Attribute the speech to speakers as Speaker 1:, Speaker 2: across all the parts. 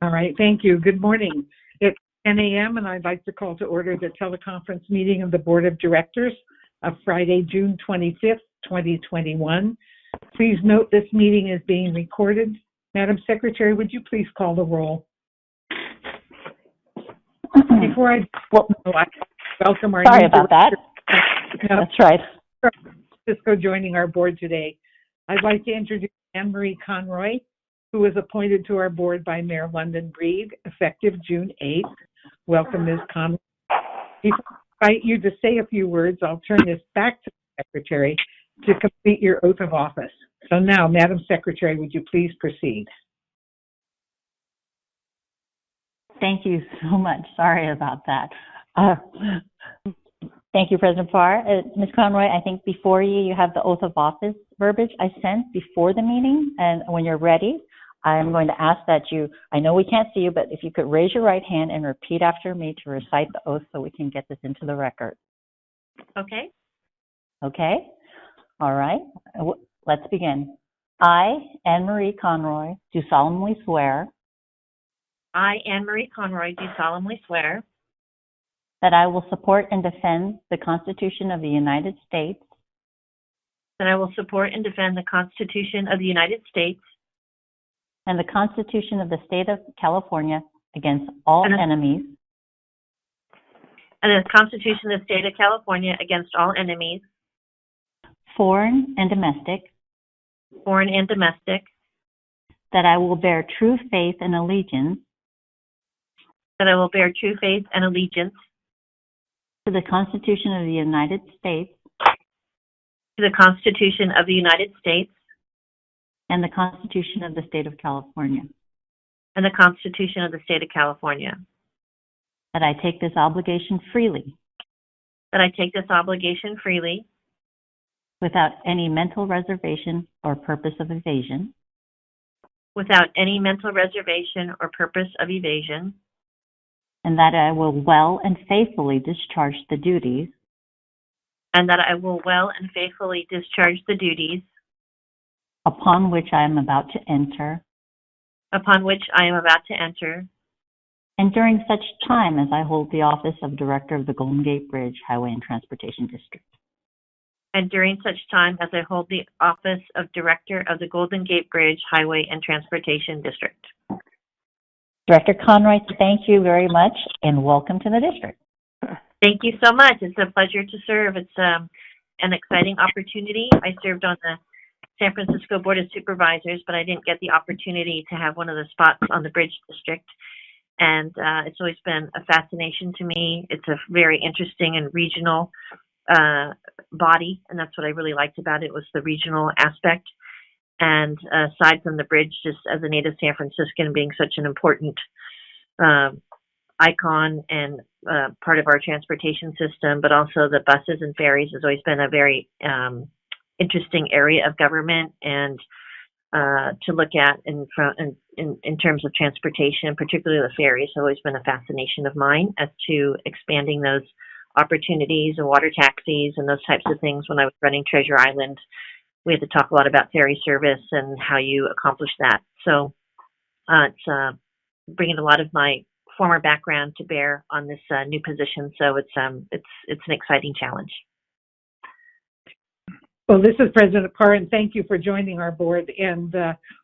Speaker 1: All right, thank you. Good morning. It's 10 a.m. and I'd like to call to order the teleconference meeting of the Board of Directors of Friday, June 25th, 2021. Please note this meeting is being recorded. Madam Secretary, would you please call the roll? Before I welcome our
Speaker 2: Sorry about that. That's right.
Speaker 1: Francisco joining our board today. I'd like to introduce Anne-Marie Conroy, who was appointed to our board by Mayor London Breed, effective June 8th. Welcome, Ms. Conroy. Before I invite you to say a few words, I'll turn this back to the Secretary to complete your oath of office. So now, Madam Secretary, would you please proceed?
Speaker 2: Thank you so much. Sorry about that. Thank you, President Farr. Ms. Conroy, I think before you have the oath of office verbiage I sent before the meeting, and when you're ready, I'm going to ask that you, I know we can't see you, but if you could raise your right hand and repeat after me to recite the oath so we can get this into the record.
Speaker 3: Okay.
Speaker 2: Okay? All right. Let's begin. I, Anne-Marie Conroy, do solemnly swear
Speaker 3: I, Anne-Marie Conroy, do solemnly swear
Speaker 2: that I will support and defend the Constitution of the United States
Speaker 3: that I will support and defend the Constitution of the United States
Speaker 2: and the Constitution of the State of California against all enemies,
Speaker 3: and the Constitution of the State of California against all enemies,
Speaker 2: foreign and domestic, that I will bear true faith and allegiance
Speaker 3: that I will bear true faith and allegiance
Speaker 2: to the Constitution of the United States
Speaker 3: to the Constitution of the United States
Speaker 2: and the Constitution of the State of California,
Speaker 3: and the Constitution of the State of California,
Speaker 2: that I take this obligation freely without any mental reservation or purpose of evasion, and that I will well and faithfully discharge the duties upon which I am about to enter, and during such time as I hold the office of Director of the Golden Gate Bridge, Highway and Transportation District. Director Conroy, thank you very much and welcome to the district.
Speaker 3: Thank you so much. It's a pleasure to serve. It's an exciting opportunity. I served on the San Francisco Board of Supervisors, but I didn't get the opportunity to have one of the spots on the Bridge District. And it's always been a fascination to me. It's a very interesting and regional body, and that's what I really liked about it, was the regional aspect. And aside from the bridge, just as a native San Franciscan being such an important icon and part of our transportation system, but also the buses and ferries has always been a very interesting area of government and to look at in terms of transportation, particularly the ferries, has always been a fascination of mine as to expanding those opportunities and water taxis and those types of things. When I was running Treasure Island, we had to talk a lot about ferry service and how you accomplish that. So it's bringing a lot of my former background to bear on this new position. So it's an exciting challenge.
Speaker 1: Well, this is President Parr, and thank you for joining our board, and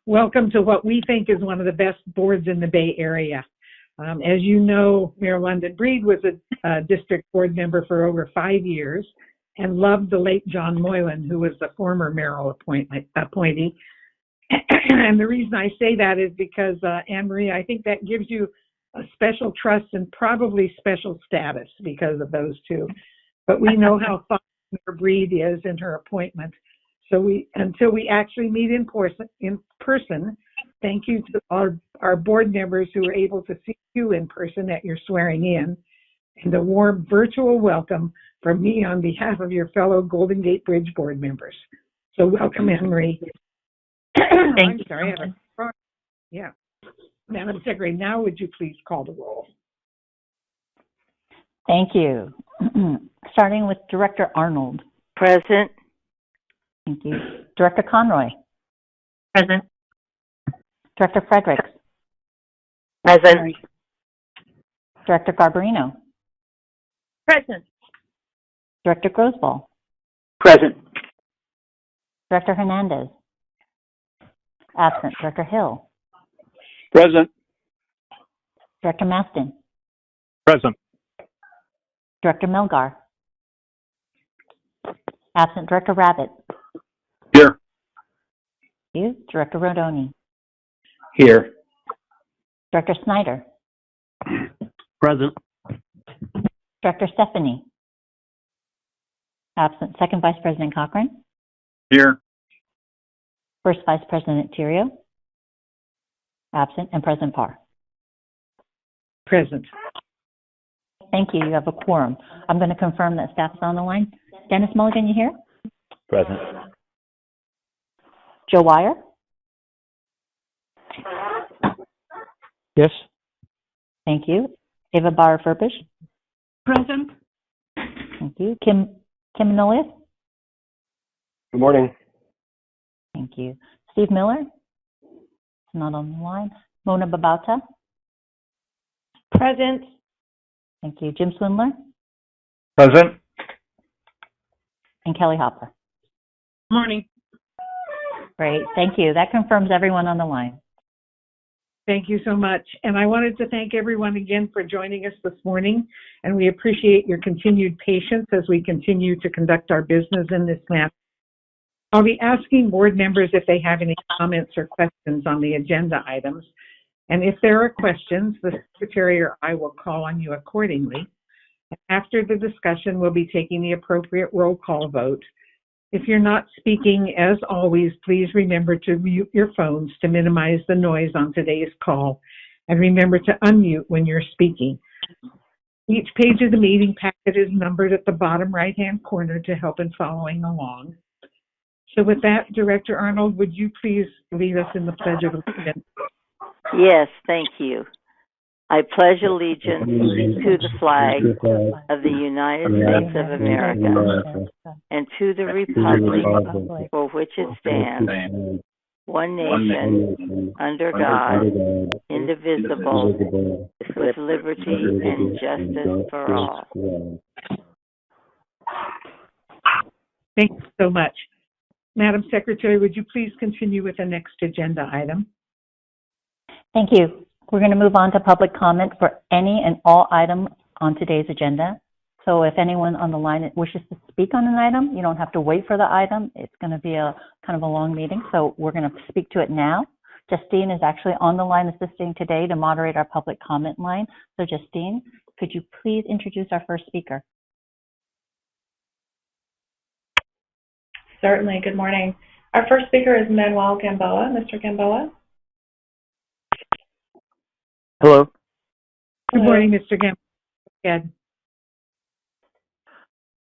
Speaker 1: welcome to what we think is one of the best boards in the Bay Area. As you know, Mayor London Breed was a district board member for over 5 years and loved the late John Moylan, who was the former mayoral appointee. And the reason I say that is because, Anne-Marie, I think that gives you a special trust and probably special status because of those two. But we know how fond Mayor Breed is in her appointment. So until we actually meet in person, thank you to our board members who were able to see you in person at your swearing in, and a warm virtual welcome from me on behalf of your fellow Golden Gate Bridge board members. So welcome, Anne-Marie.
Speaker 3: Thank you.
Speaker 1: Sorry. Yeah. Madam Secretary, now would you please call the roll?
Speaker 2: Thank you. Starting with Director Arnold.
Speaker 4: Present.
Speaker 2: Thank you. Director Conroy.
Speaker 3: Present.
Speaker 2: Director Fredericks.
Speaker 3: Present.
Speaker 2: Director Garbarino,
Speaker 3: Present.
Speaker 2: Director Grosval,
Speaker 4: Present.
Speaker 2: Director Hernandez, absent. Director Hill,
Speaker 4: Present.
Speaker 2: Director Maston,
Speaker 4: Present.
Speaker 2: Director Melgar, absent. Director Rabbit,
Speaker 4: Here.
Speaker 2: you. Director Rodoni,
Speaker 4: Here.
Speaker 2: Director Snyder,
Speaker 4: Present.
Speaker 2: Director Stephanie, absent. Second Vice President Cochran,
Speaker 4: Here.
Speaker 2: First Vice President Tirio, absent. And President Parr.
Speaker 1: Present.
Speaker 2: Thank you. You have a quorum. I'm going to confirm that staff is on the line. Dennis Mulligan, you here?
Speaker 4: Present.
Speaker 2: Joe Wire?
Speaker 4: Yes.
Speaker 2: Thank you. Ava Barr Verbiage?
Speaker 1: Present.
Speaker 2: Thank you. Kim Nolias?
Speaker 4: Good morning.
Speaker 2: Thank you. Steve Miller? Not on the line. Mona Babauta?
Speaker 3: Present.
Speaker 2: Thank you. Jim Swindler?
Speaker 4: Present.
Speaker 2: And Kelly Hopper?
Speaker 1: Morning.
Speaker 2: Great. Thank you. That confirms everyone on the line.
Speaker 1: Thank you so much. And I wanted to thank everyone again for joining us this morning, and we appreciate your continued patience as we continue to conduct our business in this matter. I'll be asking board members if they have any comments or questions on the agenda items. And if there are questions, the secretary or I will call on you accordingly. After the discussion, we'll be taking the appropriate roll call vote. If you're not speaking, as always, please remember to mute your phones to minimize the noise on today's call. And remember to unmute when you're speaking. Each page of the meeting packet is numbered at the bottom right-hand corner to help in following along. So with that, Director Arnold, would you please lead us in the Pledge of Allegiance?
Speaker 5: Yes, thank you. I pledge allegiance to the flag of the United States of America and to the republic for which it stands, one nation, under God, indivisible, with liberty and justice for all.
Speaker 1: Thank you so much. Madam Secretary, would you please continue with the next agenda item?
Speaker 2: Thank you. We're going to move on to public comment for any and all items on today's agenda. So if anyone on the line wishes to speak on an item, you don't have to wait for the item. It's going to be a kind of a long meeting, so we're going to speak to it now. Justine is actually on the line assisting today to moderate our public comment line. So Justine, could you please introduce our first speaker?
Speaker 6: Certainly. Good morning. Our first speaker is Manuel Gamboa. Mr. Gamboa.
Speaker 4: Hello.
Speaker 1: Good morning, Mr. Gamble.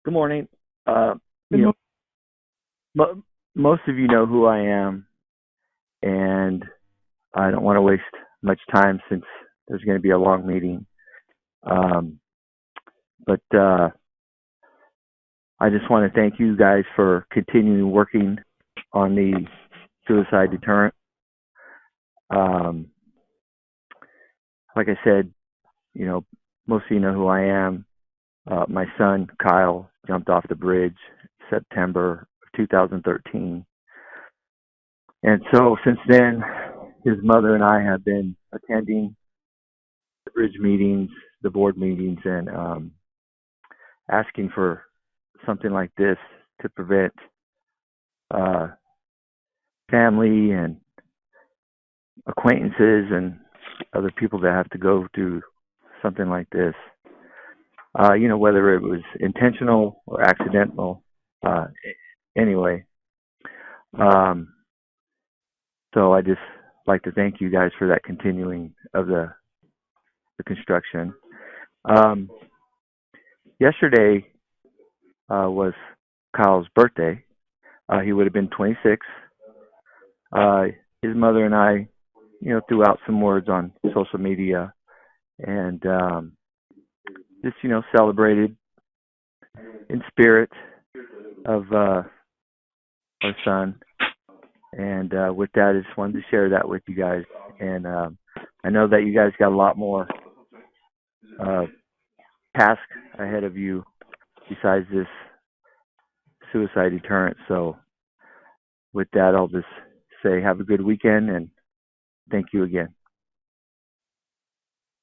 Speaker 4: Good morning.
Speaker 1: Good morning.
Speaker 4: Most of you know who I am, and I don't want to waste much time since there's going to be a long meeting. But I just want to thank you guys for continuing working on the suicide deterrent. Like I said, you know, most of you know who I am. My son, Kyle, jumped off the bridge September of 2013. And so since then, his mother and I have been attending the bridge meetings, the board meetings, and asking for something like this to prevent family and acquaintances and other people that have to go through something like this. You know, whether it was intentional or accidental. Anyway, so I just like to thank you guys for that continuing of the construction. Yesterday was Kyle's birthday. He would have been 26. His mother and I, you know, threw out some words on social media and just, you know, celebrated in spirit of our son. And with that, I just wanted to share that with you guys. And I know that you guys got a lot more task ahead of you besides this suicide deterrent. So with that, I'll just say have a good weekend and thank you again.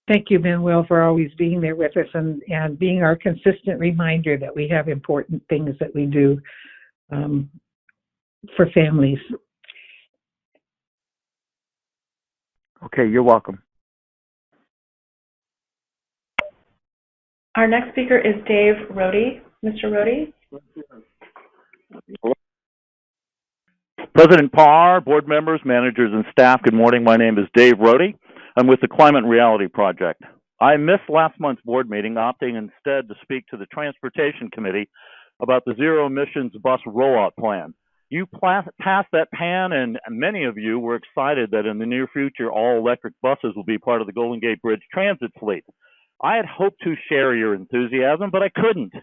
Speaker 1: Thank you, Manuel, for always being there with us and being our consistent reminder that we have important things that we do for families.
Speaker 4: Okay, you're welcome.
Speaker 6: Our next speaker is Dave Rohde. Mr. Rohde?
Speaker 7: President Parr, board members, managers, and staff, good morning. My name is Dave Rohde. I'm with the Climate and Reality Project. I missed last month's board meeting, opting instead to speak to the Transportation Committee about the zero emissions bus rollout plan. You passed that plan, and many of you were excited that in the near future, all electric buses will be part of the Golden Gate Bridge transit fleet. I had hoped to share your enthusiasm, but I couldn't.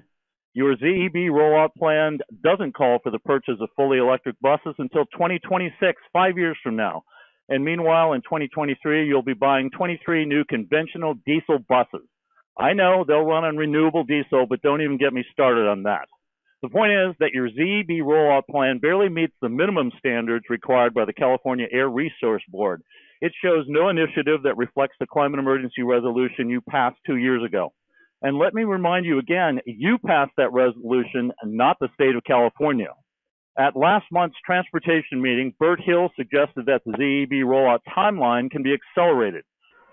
Speaker 7: Your ZEB rollout plan doesn't call for the purchase of fully electric buses until 2026, 5 years from now. And meanwhile, in 2023, you'll be buying 23 new conventional diesel buses. I know they'll run on renewable diesel, but don't even get me started on that. The point is that your ZEB rollout plan barely meets the minimum standards required by the California Air Resource Board. It shows no initiative that reflects the climate emergency resolution you passed 2 years ago. And let me remind you again, you passed that resolution, not the state of California. At last month's transportation meeting, Bert Hill suggested that the ZEB rollout timeline can be accelerated.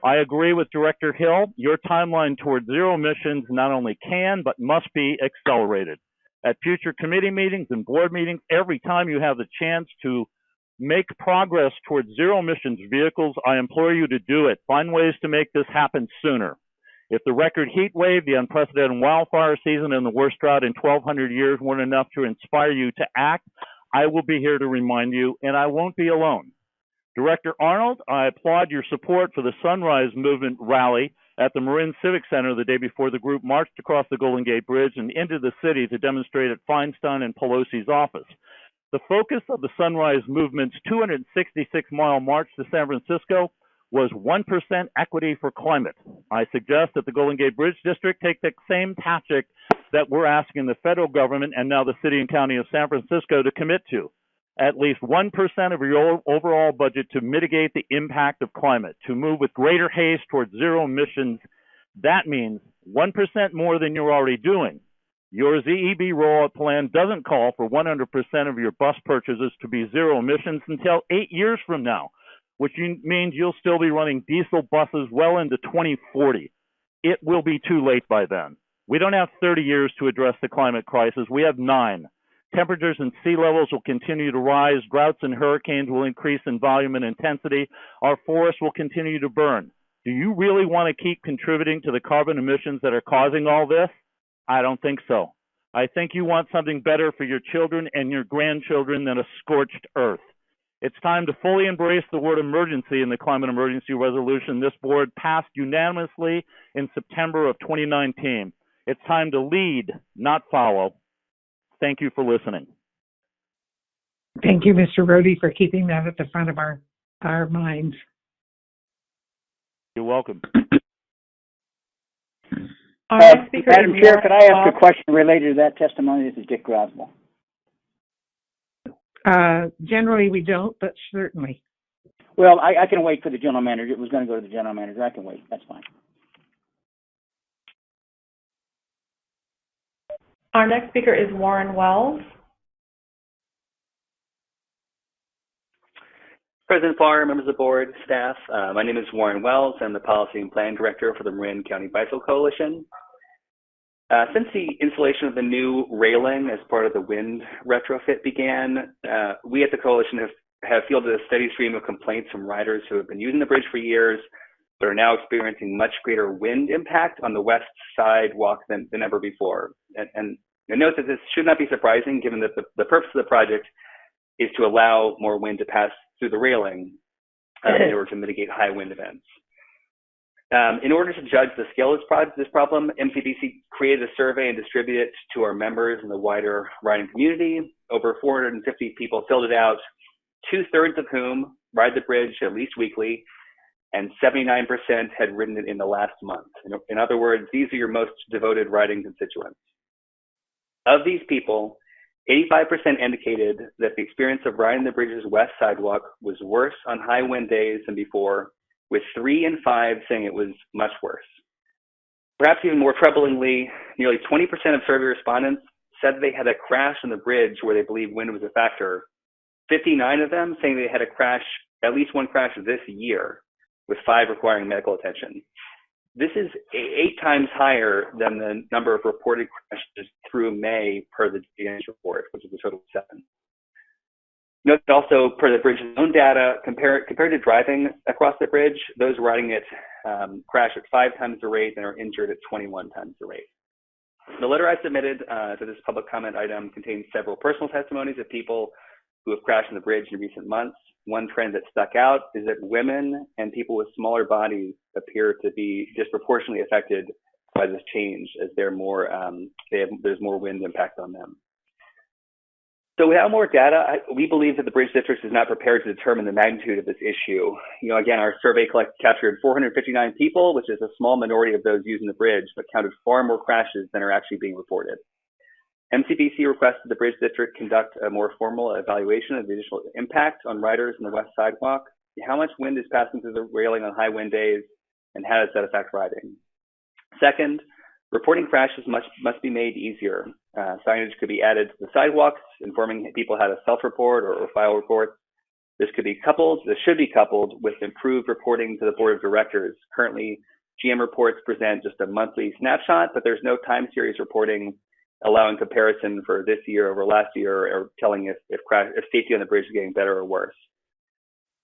Speaker 7: I agree with Director Hill. Your timeline towards zero emissions not only can, but must be accelerated. At future committee meetings and board meetings, every time you have the chance to make progress towards zero emissions vehicles, I implore you to do it. Find ways to make this happen sooner. If the record heat wave, the unprecedented wildfire season, and the worst drought in 1,200 years weren't enough to inspire you to act, I will be here to remind you, and I won't be alone. Director Arnold, I applaud your support for the Sunrise Movement rally at the Marin Civic Center the day before the group marched across the Golden Gate Bridge and into the city to demonstrate at Feinstein and Pelosi's office. The focus of the Sunrise Movement's 266-mile march to San Francisco was 1% equity for climate. I suggest that the Golden Gate Bridge District take the same tactic that we're asking the federal government and now the city and county of San Francisco to commit to. At least 1% of your overall budget to mitigate the impact of climate, to move with greater haste towards zero emissions. That means 1% more than you're already doing. Your ZEB rollout plan doesn't call for 100% of your bus purchases to be zero emissions until 8 years from now, which means you'll still be running diesel buses well into 2040. It will be too late by then. We don't have 30 years to address the climate crisis. We have 9. Temperatures and sea levels will continue to rise. Droughts and hurricanes will increase in volume and intensity. Our forests will continue to burn. Do you really want to keep contributing to the carbon emissions that are causing all this? I don't think so. I think you want something better for your children and your grandchildren than a scorched earth. It's time to fully embrace the word emergency in the climate emergency resolution this board passed unanimously in September of 2019. It's time to lead, not follow. Thank you for listening.
Speaker 1: Thank you, Mr. Rohde, for keeping that at the front of our minds.
Speaker 7: You're welcome.
Speaker 8: Madam Chair, could I ask a question related to that testimony? This is Dick Groswell.
Speaker 1: Generally, we don't, but certainly.
Speaker 8: Well, I can wait for the general manager. It was going to go to the general manager. I can wait. That's fine.
Speaker 6: Our next speaker is Warren Wells.
Speaker 9: President Parr, members of the board, staff, my name is Warren Wells. I'm the Policy and Plan Director for the Marin County Bicycle Coalition. Since the installation of the new railing as part of the wind retrofit began, we at the Coalition have fielded a steady stream of complaints from riders who have been using the bridge for years, but are now experiencing much greater wind impact on the west sidewalk than ever before. And note that this should not be surprising, given that the purpose of the project is to allow more wind to pass through the railing in order to mitigate high wind events. In order to judge the scale of this problem, MCDC created a survey and distributed it to our members and the wider riding community. Over 450 people filled it out, 2/3 of whom ride the bridge at least weekly. and 79% had ridden it in the last month. In other words, these are your most devoted riding constituents. Of these people, 85% indicated that the experience of riding the bridge's west sidewalk was worse on high wind days than before, with 3 in 5 saying it was much worse. Perhaps even more troublingly, nearly 20% of survey respondents said they had a crash on the bridge where they believe wind was a factor. 59 of them saying they had a crash, at least one crash this year, with 5 requiring medical attention. This is 8 times higher than the number of reported crashes through May per the DN's report, which is a total of 7. Note also, per the bridge's own data, compared to driving across the bridge, those riding it crash at 5 times the rate and are injured at 21 times the rate. The letter I submitted to this public comment item contains several personal testimonies of people who have crashed on the bridge in recent months. One trend that stuck out is that women and people with smaller bodies appear to be disproportionately affected by this change, as there's more wind impact on them. So without more data, we believe that the Bridge District is not prepared to determine the magnitude of this issue. Again, our survey captured 459 people, which is a small minority of those using the bridge, but counted far more crashes than are actually being reported. MCBC requested the Bridge District conduct a more formal evaluation of the additional impact on riders on the west sidewalk. How much wind is passing through the railing on high wind days, and how does that affect riding? Second, reporting crashes must be made easier. Signage could be added to the sidewalks, informing people how to self-report or file reports. This should be coupled with improved reporting to the board of directors. Currently, GM reports present just a monthly snapshot, but there's no time series reporting allowing comparison for this year over last year, or telling if safety on the bridge is getting better or worse.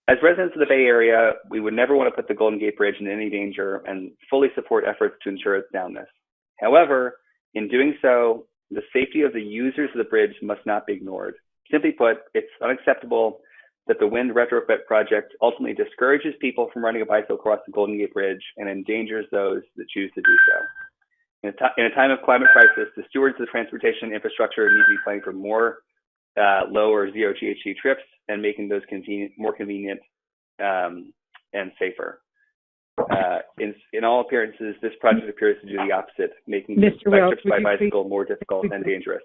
Speaker 9: As residents of the Bay Area, we would never want to put the Golden Gate Bridge in any danger and fully support efforts to ensure its soundness. However, in doing so, the safety of the users of the bridge must not be ignored. Simply put, it's unacceptable that the wind retrofit project ultimately discourages people from riding a bicycle across the Golden Gate Bridge and endangers those that choose to do so. In a time of climate crisis, the stewards of the transportation infrastructure need to be planning for more low or zero GHG trips and making those more convenient and safer. In all appearances, this project appears to do the opposite, making trips by bicycle more difficult and dangerous.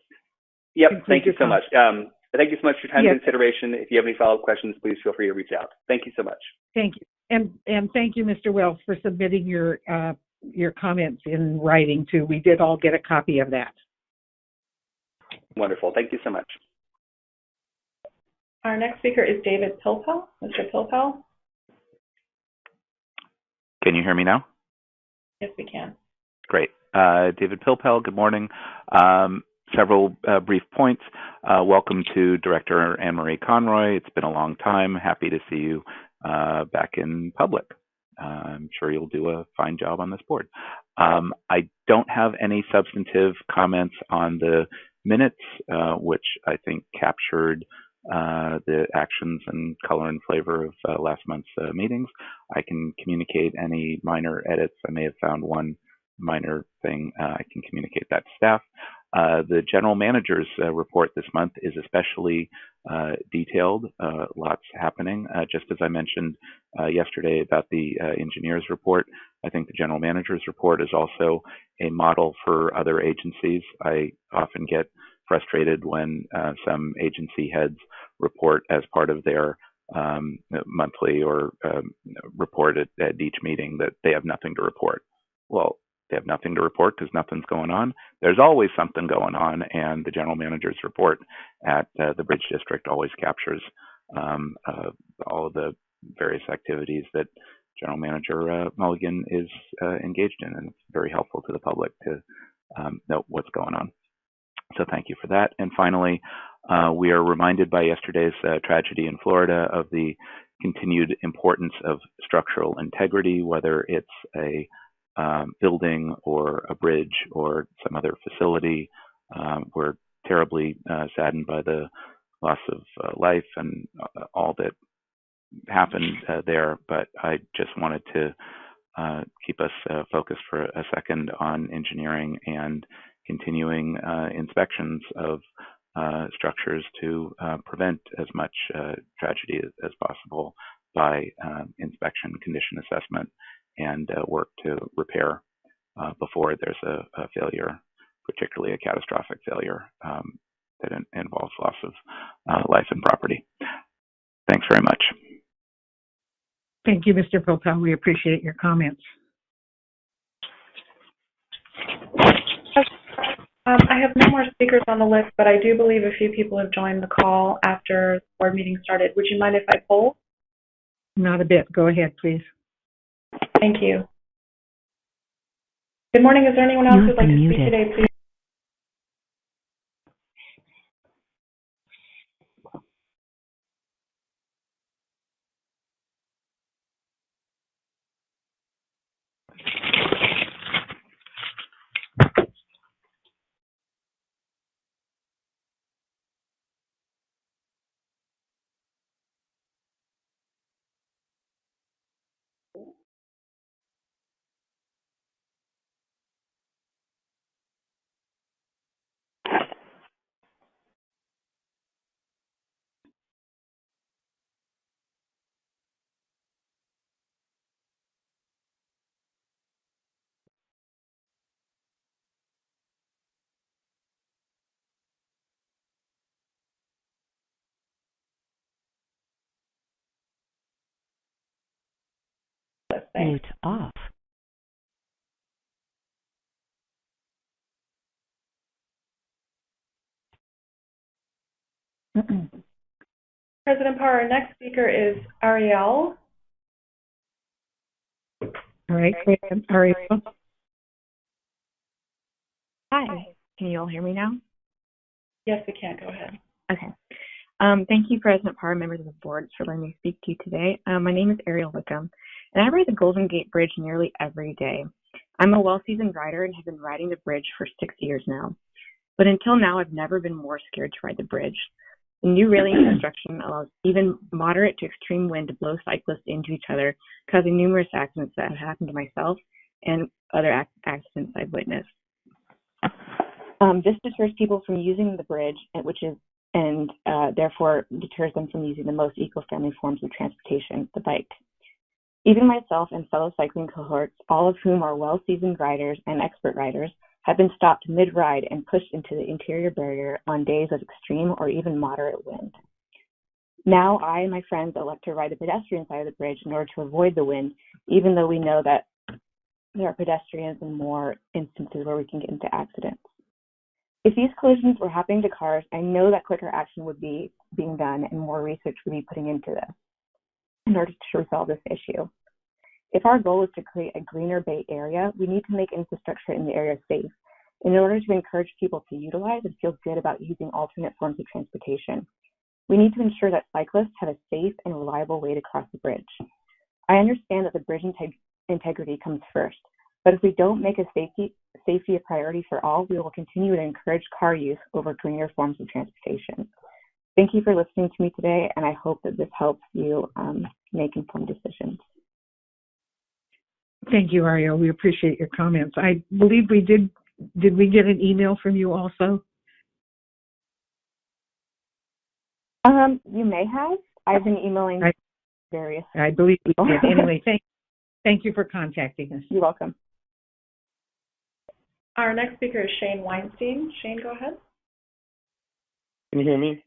Speaker 9: Yep, thank you so much. Thank you so much for your time and consideration. If you have any follow-up questions, please feel free to reach out. Thank you so much.
Speaker 1: Thank you. And thank you, Mr. Wells, for submitting your comments in writing too. We did all get a copy of that.
Speaker 9: Wonderful. Thank you so much.
Speaker 6: Our next speaker is David Pillpow. Mr. Pillpow.
Speaker 10: Can you hear me now?
Speaker 6: Yes, we can.
Speaker 10: Great. David Pillpow, good morning. Several brief points. Welcome to Director Anne-Marie Conroy. It's been a long time. Happy to see you back in public. I'm sure you'll do a fine job on this board. I don't have any substantive comments on the minutes, which I think captured the actions and color and flavor of last month's meetings. I can communicate any minor edits. I may have found one minor thing. I can communicate that to staff. The general manager's report this month is especially detailed, lots happening. Just as I mentioned yesterday about the engineer's report, I think the general manager's report is also a model for other agencies. I often get frustrated when some agency heads report as part of their monthly or report at each meeting that they have nothing to report. Well, they have nothing to report because nothing's going on. There's always something going on, and the general manager's report at the Bridge District always captures all of the various activities that General Manager Mulligan is engaged in, and it's very helpful to the public to know what's going on. So thank you for that. And finally, we are reminded by yesterday's tragedy in Florida of the continued importance of structural integrity, whether it's a building or a bridge or some other facility. We're terribly saddened by the loss of life and all that happened there, but I just wanted to keep us focused for a second on engineering and continuing inspections of structures to prevent as much tragedy as possible by inspection, condition assessment, and work to repair before there's a failure, particularly a catastrophic failure that involves loss of life and property. Thanks very much.
Speaker 1: Thank you, Mr. Pillpow. We appreciate your comments.
Speaker 6: I have no more speakers on the list, but I do believe a few people have joined the call after the board meeting started. Would you mind if I poll?
Speaker 1: Not a bit. Go ahead, please.
Speaker 6: Thank you. Good morning. Is there anyone else who'd like to speak today, please?
Speaker 11: Mute off.
Speaker 6: President Parr, our next speaker is Ariel.
Speaker 1: All right, Ariel.
Speaker 12: Hi, can you all hear me now?
Speaker 6: Yes, we can. Go ahead.
Speaker 12: Okay. Thank you, President Parr, members of the board, for letting me speak to you today. My name is Ariel Wickham, and I ride the Golden Gate Bridge nearly every day. I'm a well-seasoned rider and have been riding the bridge for 6 years now. But until now, I've never been more scared to ride the bridge. The new railing construction allows even moderate to extreme wind to blow cyclists into each other, causing numerous accidents that have happened to myself and other accidents I've witnessed. This deters people from using the bridge, and therefore deters them from using the most eco-friendly forms of transportation, the bike. Even myself and fellow cycling cohorts, all of whom are well-seasoned riders and expert riders, have been stopped mid-ride and pushed into the interior barrier on days of extreme or even moderate wind. Now I and my friends elect to ride the pedestrian side of the bridge in order to avoid the wind, even though we know that there are pedestrians and more instances where we can get into accidents. If these collisions were happening to cars, I know that quicker action would be being done and more research would be putting into this in order to resolve this issue. If our goal is to create a greener Bay Area, we need to make infrastructure in the area safe in order to encourage people to utilize and feel good about using alternate forms of transportation. We need to ensure that cyclists have a safe and reliable way to cross the bridge. I understand that the bridge integrity comes first, but if we don't make a safety a priority for all, we will continue to encourage car use over greener forms of transportation. Thank you for listening to me today, and I hope that this helps you make informed decisions.
Speaker 1: Thank you, Ariel. We appreciate your comments. I believe we did. Did we get an email from you also?
Speaker 12: You may have. I've been emailing various.
Speaker 1: I believe we did. Anyway, thank you for contacting us.
Speaker 12: You're welcome.
Speaker 6: Our next speaker is Shane Weinstein. Shane, go ahead.
Speaker 13: Can you hear me?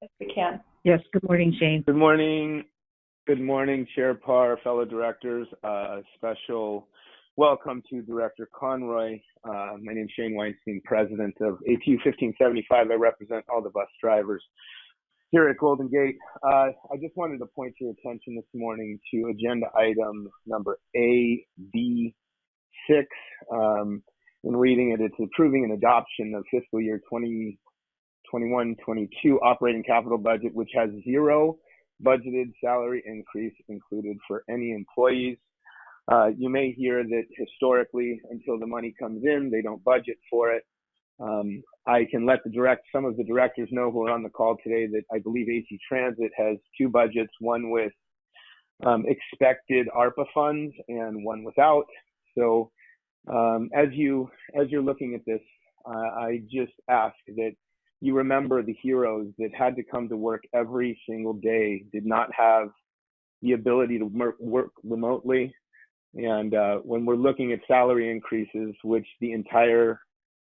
Speaker 6: Yes, we can.
Speaker 1: Yes, good morning, Shane.
Speaker 13: Good morning. Good morning, Chair Parr, fellow directors. Special welcome to Director Conroy. My name is Shane Weinstein, president of APU 1575. I represent all the bus drivers here at Golden Gate. I just wanted to point your attention this morning to agenda item number AB6. In reading it, it's approving an adoption of fiscal year 2021-22 operating capital budget, which has zero budgeted salary increase included for any employees. You may hear that historically, until the money comes in, they don't budget for it. I can let some of the directors know who are on the call today that I believe AC Transit has two budgets, one with expected ARPA funds and one without. So as you're looking at this, I just ask that you remember the heroes that had to come to work every single day, did not have the ability to work remotely. And when we're looking at salary increases, which the entire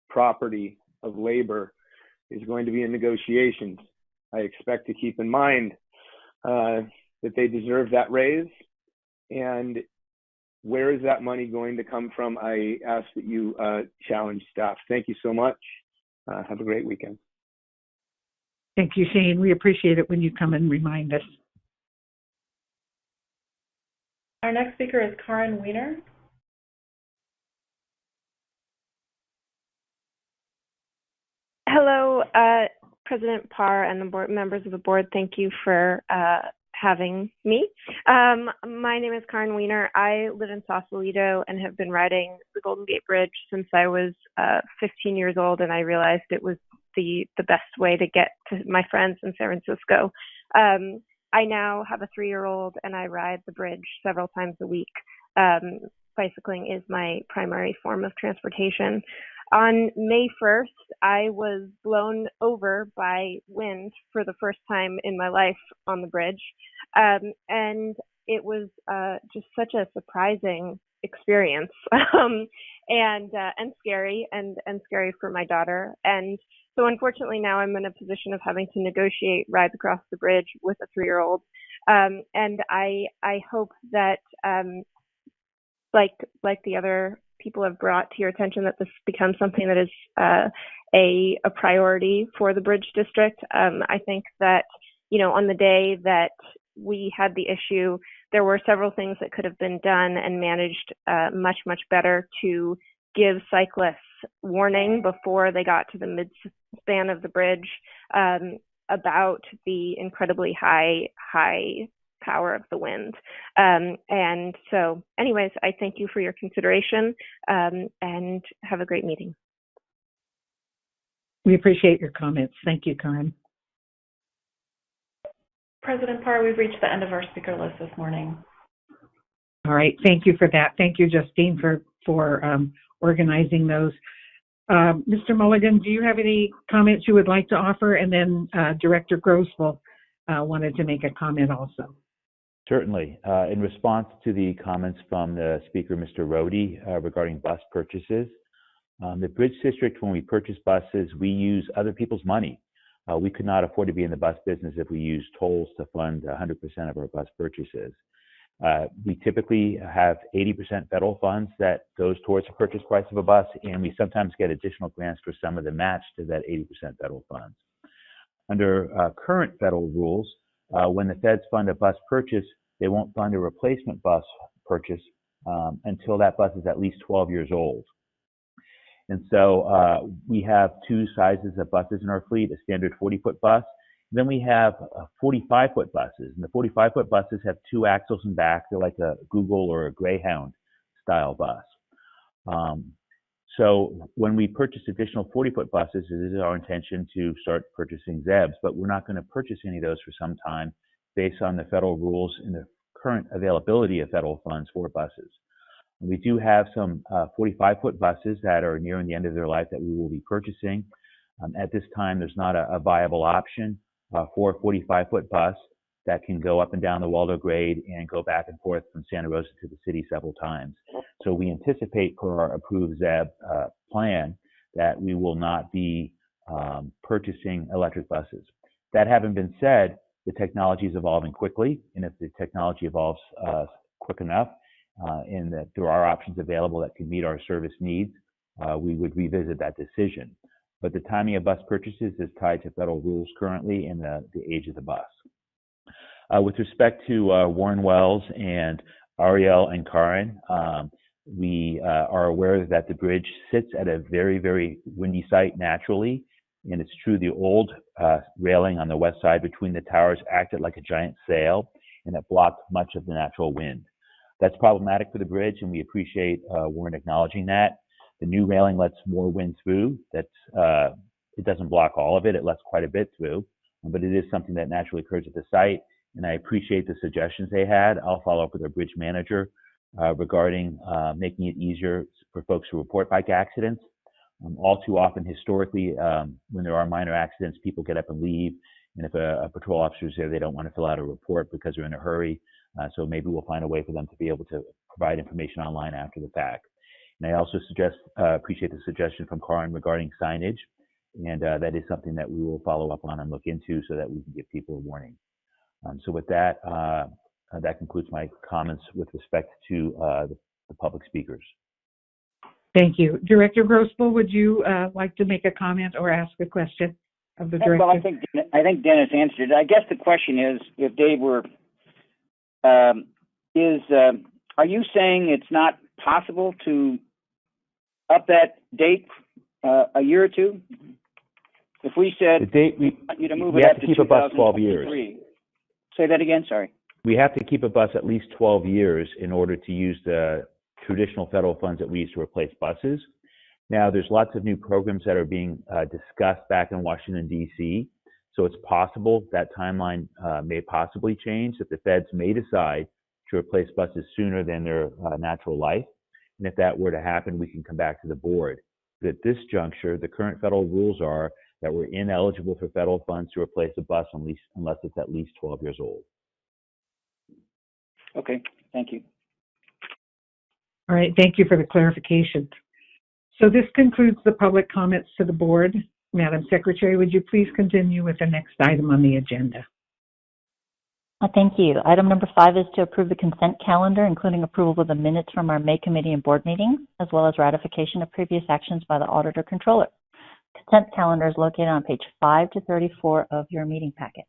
Speaker 13: property of labor is going to be in negotiations, I expect to keep in mind that they deserve that raise. And where is that money going to come from? I ask that you challenge staff. Thank you so much. Have a great weekend.
Speaker 1: Thank you, Shane. We appreciate it when you come and remind us.
Speaker 6: Our next speaker is Karen Weiner.
Speaker 14: Hello, President Parr and the board members of the board. Thank you for having me. My name is Karen Weiner. I live in Sausalito and have been riding the Golden Gate Bridge since I was 15 years old, and I realized it was the best way to get to my friends in San Francisco. I now have a 3-year-old and I ride the bridge several times a week. Bicycling is my primary form of transportation. On May 1st, I was blown over by wind for the first time in my life on the bridge. And it was just such a surprising experience and scary and scary for my daughter. And so unfortunately now I'm in a position of having to negotiate rides across the bridge with a 3-year-old. And I hope that like the other people have brought to your attention, that this becomes something that is a priority for the Bridge District. I think that, on the day that we had the issue, there were several things that could have been done and managed much, much better to give cyclists warning before they got to the midspan of the bridge about the incredibly high power of the wind. And so anyways, I thank you for your consideration and have a great meeting.
Speaker 1: We appreciate your comments. Thank you, Karen.
Speaker 6: President Parr, we've reached the end of our speaker list this morning.
Speaker 1: All right. Thank you for that. Thank you, Justine, for organizing those. Mr. Mulligan, do you have any comments you would like to offer? And then Director Grosville wanted to make a comment also.
Speaker 15: Certainly. In response to the comments from the speaker, Mr. Rohde, regarding bus purchases, the Bridge District, when we purchase buses, we use other people's money. We could not afford to be in the bus business if we used tolls to fund 100% of our bus purchases. We typically have 80% federal funds that goes towards the purchase price of a bus, and we sometimes get additional grants for some of the match to that 80% federal funds. Under current federal rules, when the feds fund a bus purchase, they won't fund a replacement bus purchase until that bus is at least 12 years old. And so we have 2 sizes of buses in our fleet, a standard 40-foot bus. Then we have 45-foot buses, and the 45-foot buses have 2 axles in back. They're like a Google or a Greyhound style bus. So when we purchase additional 40-foot buses, it is our intention to start purchasing ZEBs, but we're not going to purchase any of those for some time based on the federal rules and the current availability of federal funds for buses. We do have some 45-foot buses that are nearing the end of their life that we will be purchasing. At this time, there's not a viable option for a 45-foot bus that can go up and down the Waldo grade and go back and forth from Santa Rosa to the city several times. So we anticipate for our approved ZEB plan that we will not be purchasing electric buses. That having been said, the technology is evolving quickly, and if the technology evolves quick enough and that there are options available that can meet our service needs, we would revisit that decision. But the timing of bus purchases is tied to federal rules currently and the age of the bus. With respect to Warren Wells and Ariel and Karen, we are aware that the bridge sits at a very, very windy site naturally. And it's true, the old railing on the west side between the towers acted like a giant sail, and it blocked much of the natural wind. That's problematic for the bridge, and we appreciate Warren acknowledging that. The new railing lets more wind through. It doesn't block all of it. It lets quite a bit through, but it is something that naturally occurs at the site. And I appreciate the suggestions they had. I'll follow up with our bridge manager regarding making it easier for folks to report bike accidents. All too often, historically, when there are minor accidents, people get up and leave. And if a patrol officer is there, they don't want to fill out a report because they're in a hurry. So maybe we'll find a way for them to be able to provide information online after the fact. And I also appreciate the suggestion from Karin regarding signage. And that is something that we will follow up on and look into so that we can give people a warning. So with that, that concludes my comments with respect to the public speakers.
Speaker 1: Thank you. Director Grossbull, would you like to make a comment or ask a question of the director?
Speaker 8: Well, I think Dennis answered it. I guess the question is, if Dave were, are you saying it's not possible to up that date a year or two? If we said
Speaker 15: the date we
Speaker 8: want you to move
Speaker 15: we
Speaker 8: it
Speaker 15: have
Speaker 8: up
Speaker 15: to
Speaker 8: to
Speaker 15: keep a bus 12 years.
Speaker 8: Say that again. Sorry.
Speaker 15: We have to keep a bus at least 12 years in order to use the traditional federal funds that we use to replace buses. Now, there's lots of new programs that are being discussed back in Washington, D.C., so it's possible that timeline may possibly change, that the feds may decide to replace buses sooner than their natural life. And if that were to happen, we can come back to the board. But at this juncture, the current federal rules are that we're ineligible for federal funds to replace a bus unless it's at least 12 years old.
Speaker 8: Okay, thank you.
Speaker 1: All right, thank you for the clarification. So this concludes the public comments to the board. Madam Secretary, would you please continue with the next item on the agenda?
Speaker 2: Thank you. Item number 5 is to approve the consent calendar, including approval of the minutes from our May committee and board meetings, as well as ratification of previous actions by the auditor controller. Consent calendar is located on page 5 to 34 of your meeting packet.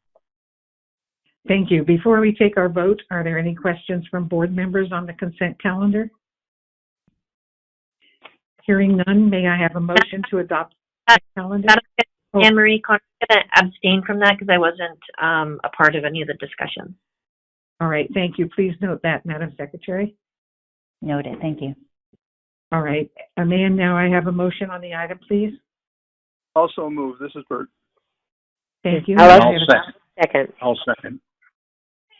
Speaker 1: Thank you. Before we take our vote, are there any questions from board members on the consent calendar? Hearing none, may I have a motion to adopt the calendar?
Speaker 3: Anne Marie, I'm going to abstain from that because I wasn't a part of any of the discussion.
Speaker 1: All right, thank you. Please note that, Madam Secretary.
Speaker 2: Noted. Thank you.
Speaker 1: All right, Amanda, now I have a motion on the item, please.
Speaker 16: Also move. This is Bert.
Speaker 1: Thank you.
Speaker 16: I'll second. I'll second.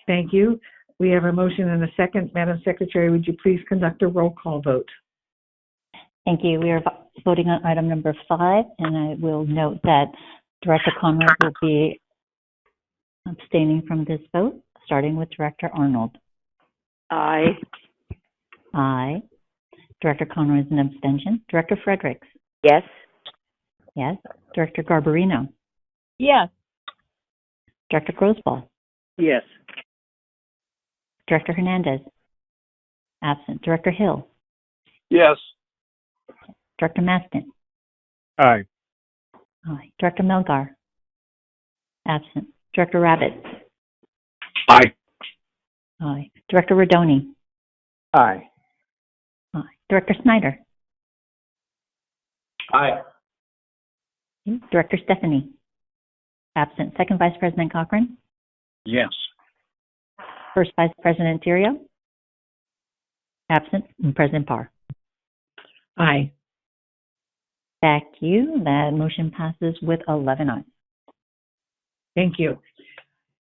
Speaker 1: Thank you. We have a motion and a second. Madam Secretary, would you please conduct a roll call vote?
Speaker 2: Thank you. We are voting on item number 5, and I will note that Director Conroy will be abstaining from this vote, starting with Director Arnold.
Speaker 5: Aye.
Speaker 2: Aye. Director Conroy is an abstention. Director Fredericks?
Speaker 5: Yes.
Speaker 2: Yes. Director Garbarino?
Speaker 5: Yes.
Speaker 2: Director Grossbull?
Speaker 8: Yes.
Speaker 2: Director Hernandez? Absent. Director Hill?
Speaker 16: Yes.
Speaker 2: Director Mastin?
Speaker 16: Aye.
Speaker 2: Aye. Director Melgar? Absent. Director Rabbit?
Speaker 16: Aye.
Speaker 2: Aye. Director Rodoni?
Speaker 16: Aye.
Speaker 2: Aye. Director Snyder?
Speaker 16: Aye.
Speaker 2: Director Stephanie? Absent. Second Vice President Cochran?
Speaker 16: Yes.
Speaker 2: First Vice President Tirio? Absent. And President Parr?
Speaker 1: Aye.
Speaker 2: Thank you. That motion passes with 11 ayes.
Speaker 1: Thank you.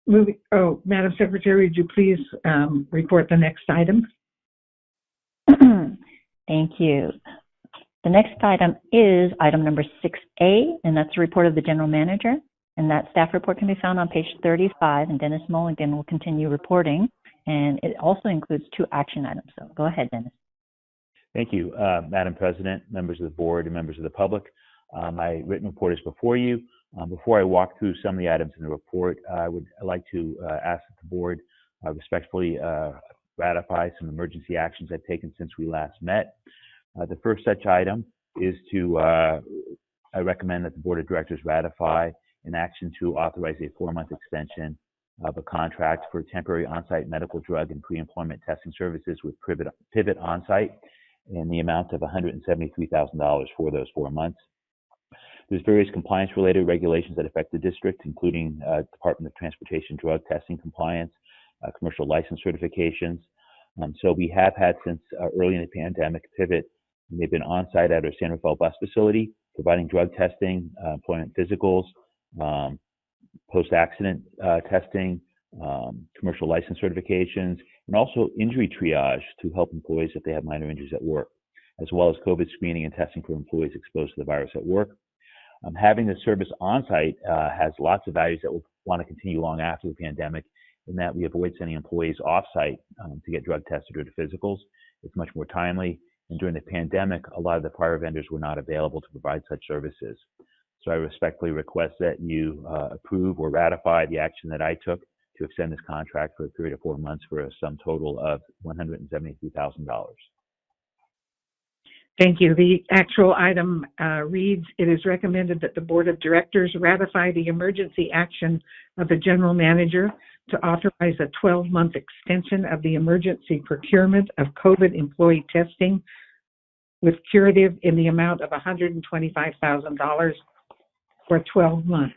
Speaker 1: Madam Secretary, would you please report the next item?
Speaker 2: Thank you. The next item is item number 6A, and that's the report of the General Manager. And that staff report can be found on page 35, and Dennis Mulligan will continue reporting. And it also includes 2 action items. So go ahead, Dennis.
Speaker 15: Thank you, Madam President, members of the board, and members of the public. My written report is before you. Before I walk through some of the items in the report, I'd like to ask that the board respectfully ratify some emergency actions I've taken since we last met. The first such item is I recommend that the Board of Directors ratify an action to authorize a 4-month extension of a contract for temporary on-site medical drug and pre-employment testing services with Pivot On-Site in the amount of $173,000 for those 4 months. There's various compliance-related regulations that affect the district, including Department of Transportation drug testing compliance, commercial license certifications. So we have had since early in the pandemic Pivot, and they've been on-site at our San Rafael bus facility, providing drug testing, employment physicals, post-accident testing, commercial license certifications, and also injury triage to help employees if they have minor injuries at work, as well as COVID screening and testing for employees exposed to the virus at work. Having the service on-site has lots of values that we'll want to continue long after the pandemic, in that we avoid sending employees off-site to get drug tested or to physicals. It's much more timely. And during the pandemic, a lot of the prior vendors were not available to provide such services. So I respectfully request that you approve or ratify the action that I took to extend this contract for a period of 4 months for a sum total of $173,000.
Speaker 1: Thank you. The actual item reads, it is recommended that the Board of Directors ratify the emergency action of the General Manager to authorize a 12-month extension of the emergency procurement of COVID employee testing with curative in the amount of $125,000 for 12 months.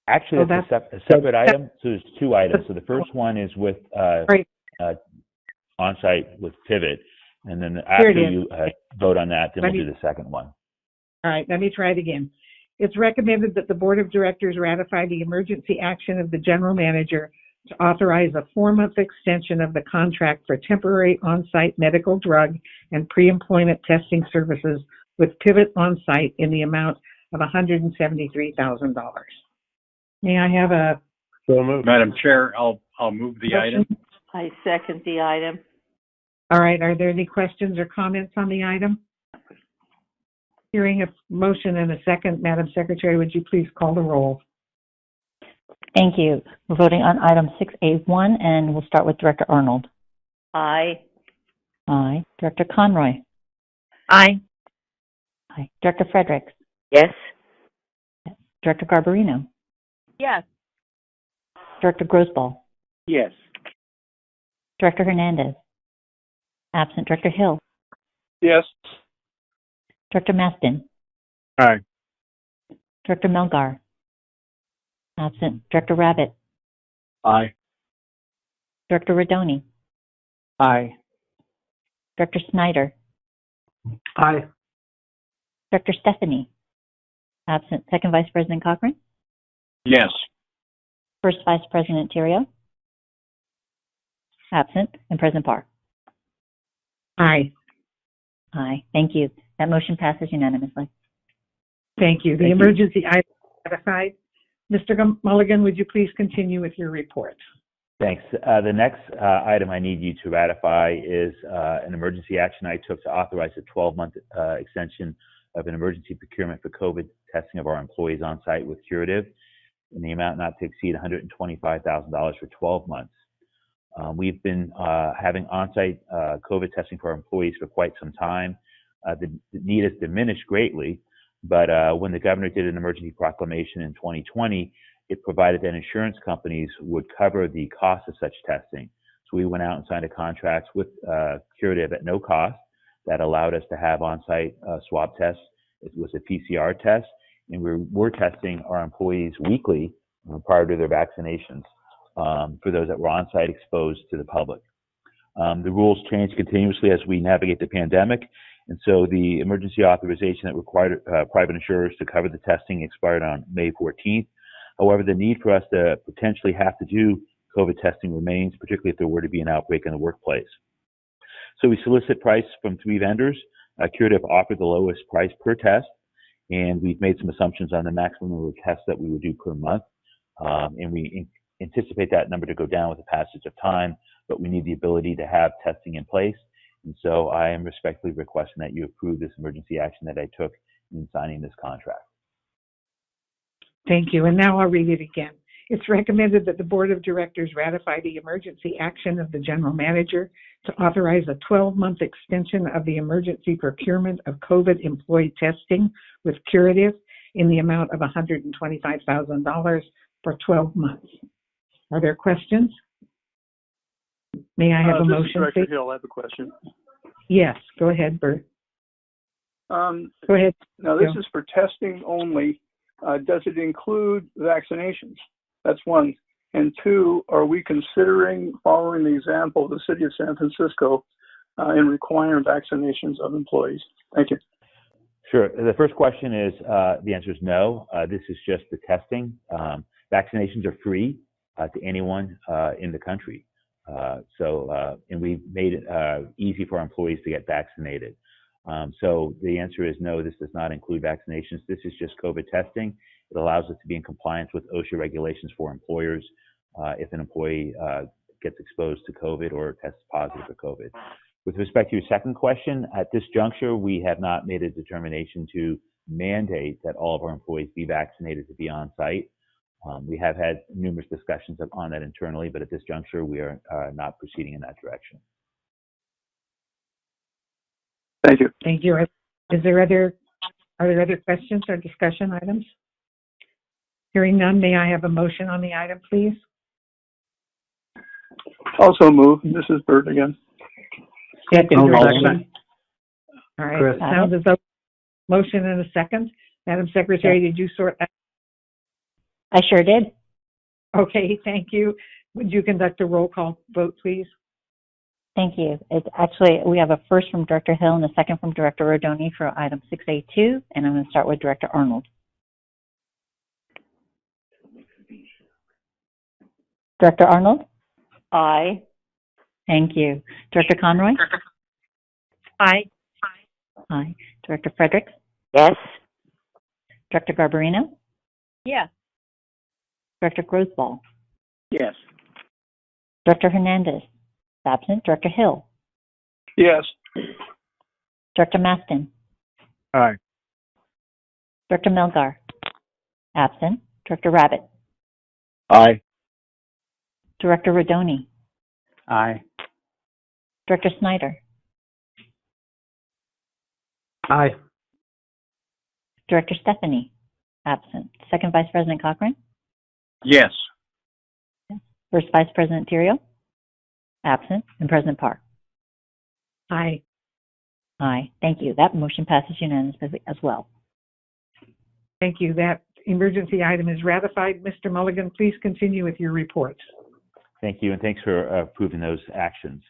Speaker 15: Actually, that's a separate item. So there's two items. So the first one is with on-site with Pivot. And then after you vote on that, then we'll do the second one.
Speaker 1: All right, let me try it again. It's recommended that the Board of Directors ratify the emergency action of the General Manager to authorize a 4-month extension of the contract for temporary on-site medical drug and pre-employment testing services with Pivot on-site in the amount of $173,000. May I have a...
Speaker 16: So moved. Madam Chair, I'll move the item.
Speaker 5: I second the item.
Speaker 1: All right, are there any questions or comments on the item? Hearing a motion and a second, Madam Secretary, would you please call the roll?
Speaker 2: Thank you. We're voting on item 6A1, and we'll start with Director Arnold.
Speaker 5: Aye.
Speaker 2: Aye. Director Conroy.
Speaker 3: Aye.
Speaker 2: Aye. Director Fredericks.
Speaker 3: Yes.
Speaker 2: Director Garbarino.
Speaker 5: Yes.
Speaker 2: Director Grosball.
Speaker 16: Yes.
Speaker 2: Director Hernandez. Absent. Director Hill.
Speaker 16: Yes.
Speaker 2: Director Mastin.
Speaker 16: Aye.
Speaker 2: Director Melgar. Absent. Director Rabbit.
Speaker 16: Aye.
Speaker 2: Director Rodoni.
Speaker 16: Aye.
Speaker 2: Director Snyder.
Speaker 16: Aye.
Speaker 2: Director Stephanie. Absent. Second Vice President Cochran.
Speaker 16: Yes.
Speaker 2: First Vice President Theriault. Absent. And President Parr.
Speaker 1: Aye.
Speaker 2: Aye. Thank you. That motion passes unanimously.
Speaker 1: Thank you. The emergency item is ratified. Mr. Mulligan, would you please continue with your report?
Speaker 15: Thanks. The next item I need you to ratify is an emergency action I took to authorize a 12-month extension of an emergency procurement for COVID testing of our employees on site with curative in the amount not to exceed $125,000 for 12 months. We've been having on-site COVID testing for our employees for quite some time. The need has diminished greatly, but when the governor did an emergency proclamation in 2020, it provided that insurance companies would cover the cost of such testing. So we went out and signed a contract with Curative at no cost that allowed us to have on-site swab tests. It was a PCR test, and we're testing our employees weekly prior to their vaccinations for those that were on-site exposed to the public. The rules change continuously as we navigate the pandemic, and so the emergency authorization that required private insurers to cover the testing expired on May 14th. However, the need for us to potentially have to do COVID testing remains, particularly if there were to be an outbreak in the workplace. So we solicit price from 3 vendors. Curative offered the lowest price per test, and we've made some assumptions on the maximum number of tests that we would do per month. And we anticipate that number to go down with the passage of time, but we need the ability to have testing in place. And so I am respectfully requesting that you approve this emergency action that I took in signing this contract.
Speaker 1: Thank you. And now I'll read it again. It's recommended that the Board of Directors ratify the emergency action of the General Manager to authorize a 12-month extension of the emergency procurement of COVID employee testing with Curative in the amount of $125,000 for 12 months. Are there questions? May I have a motion,
Speaker 17: Director
Speaker 1: please?
Speaker 17: Hill, I have a question.
Speaker 1: Yes, go ahead, Bert. Go ahead.
Speaker 17: Now, this is for testing only. Does it include vaccinations? That's one. And 2, are we considering following the example of the city of San Francisco in requiring vaccinations of employees? Thank you.
Speaker 15: Sure. The first question is, the answer is no. This is just the testing. Vaccinations are free to anyone in the country. And we've made it easy for our employees to get vaccinated. So the answer is no, this does not include vaccinations. This is just COVID testing. It allows us to be in compliance with OSHA regulations for employers. if an employee gets exposed to COVID or tests positive for COVID. With respect to your second question, at this juncture, we have not made a determination to mandate that all of our employees be vaccinated to be on site. We have had numerous discussions on that internally, but at this juncture, we are not proceeding in that direction.
Speaker 17: Thank you.
Speaker 1: Thank you. Are there other questions or discussion items? Hearing none, may I have a motion on the item, please?
Speaker 17: Also move. This is Bert again.
Speaker 1: Second.
Speaker 16: All
Speaker 1: right.
Speaker 16: Chris.
Speaker 1: Sounds as though motion and a second. Madam Secretary, did you sort that?
Speaker 2: I sure did.
Speaker 1: Okay, thank you. Would you conduct a roll call vote, please?
Speaker 2: Thank you. It's actually, we have a first from Director Hill and a second from Director Rodoni for item 6A2, and I'm going to start with Director Arnold. Director Arnold?
Speaker 5: Aye.
Speaker 2: Thank you. Director Conroy?
Speaker 3: Aye.
Speaker 2: Aye. Director Fredericks?
Speaker 5: Yes.
Speaker 2: Director Garbarino?
Speaker 5: Yes.
Speaker 2: Director Grosball?
Speaker 8: Yes.
Speaker 2: Director Hernandez? Absent. Director Hill?
Speaker 17: Yes.
Speaker 2: Director Maston?
Speaker 16: Aye.
Speaker 2: Director Melgar? Absent. Director Rabbit?
Speaker 16: Aye.
Speaker 2: Director Rodoni?
Speaker 16: Aye.
Speaker 2: Director Snyder?
Speaker 16: Aye.
Speaker 2: Director Stephanie? Absent. Second Vice President Cochran?
Speaker 16: Yes.
Speaker 2: First Vice President Theriault? Absent. And President Parr?
Speaker 1: Aye.
Speaker 2: Aye. Thank you. That motion passes unanimously as well.
Speaker 1: Thank you. That emergency item is ratified. Mr. Mulligan, please continue with your reports.
Speaker 15: Thank you, and thanks for approving those actions.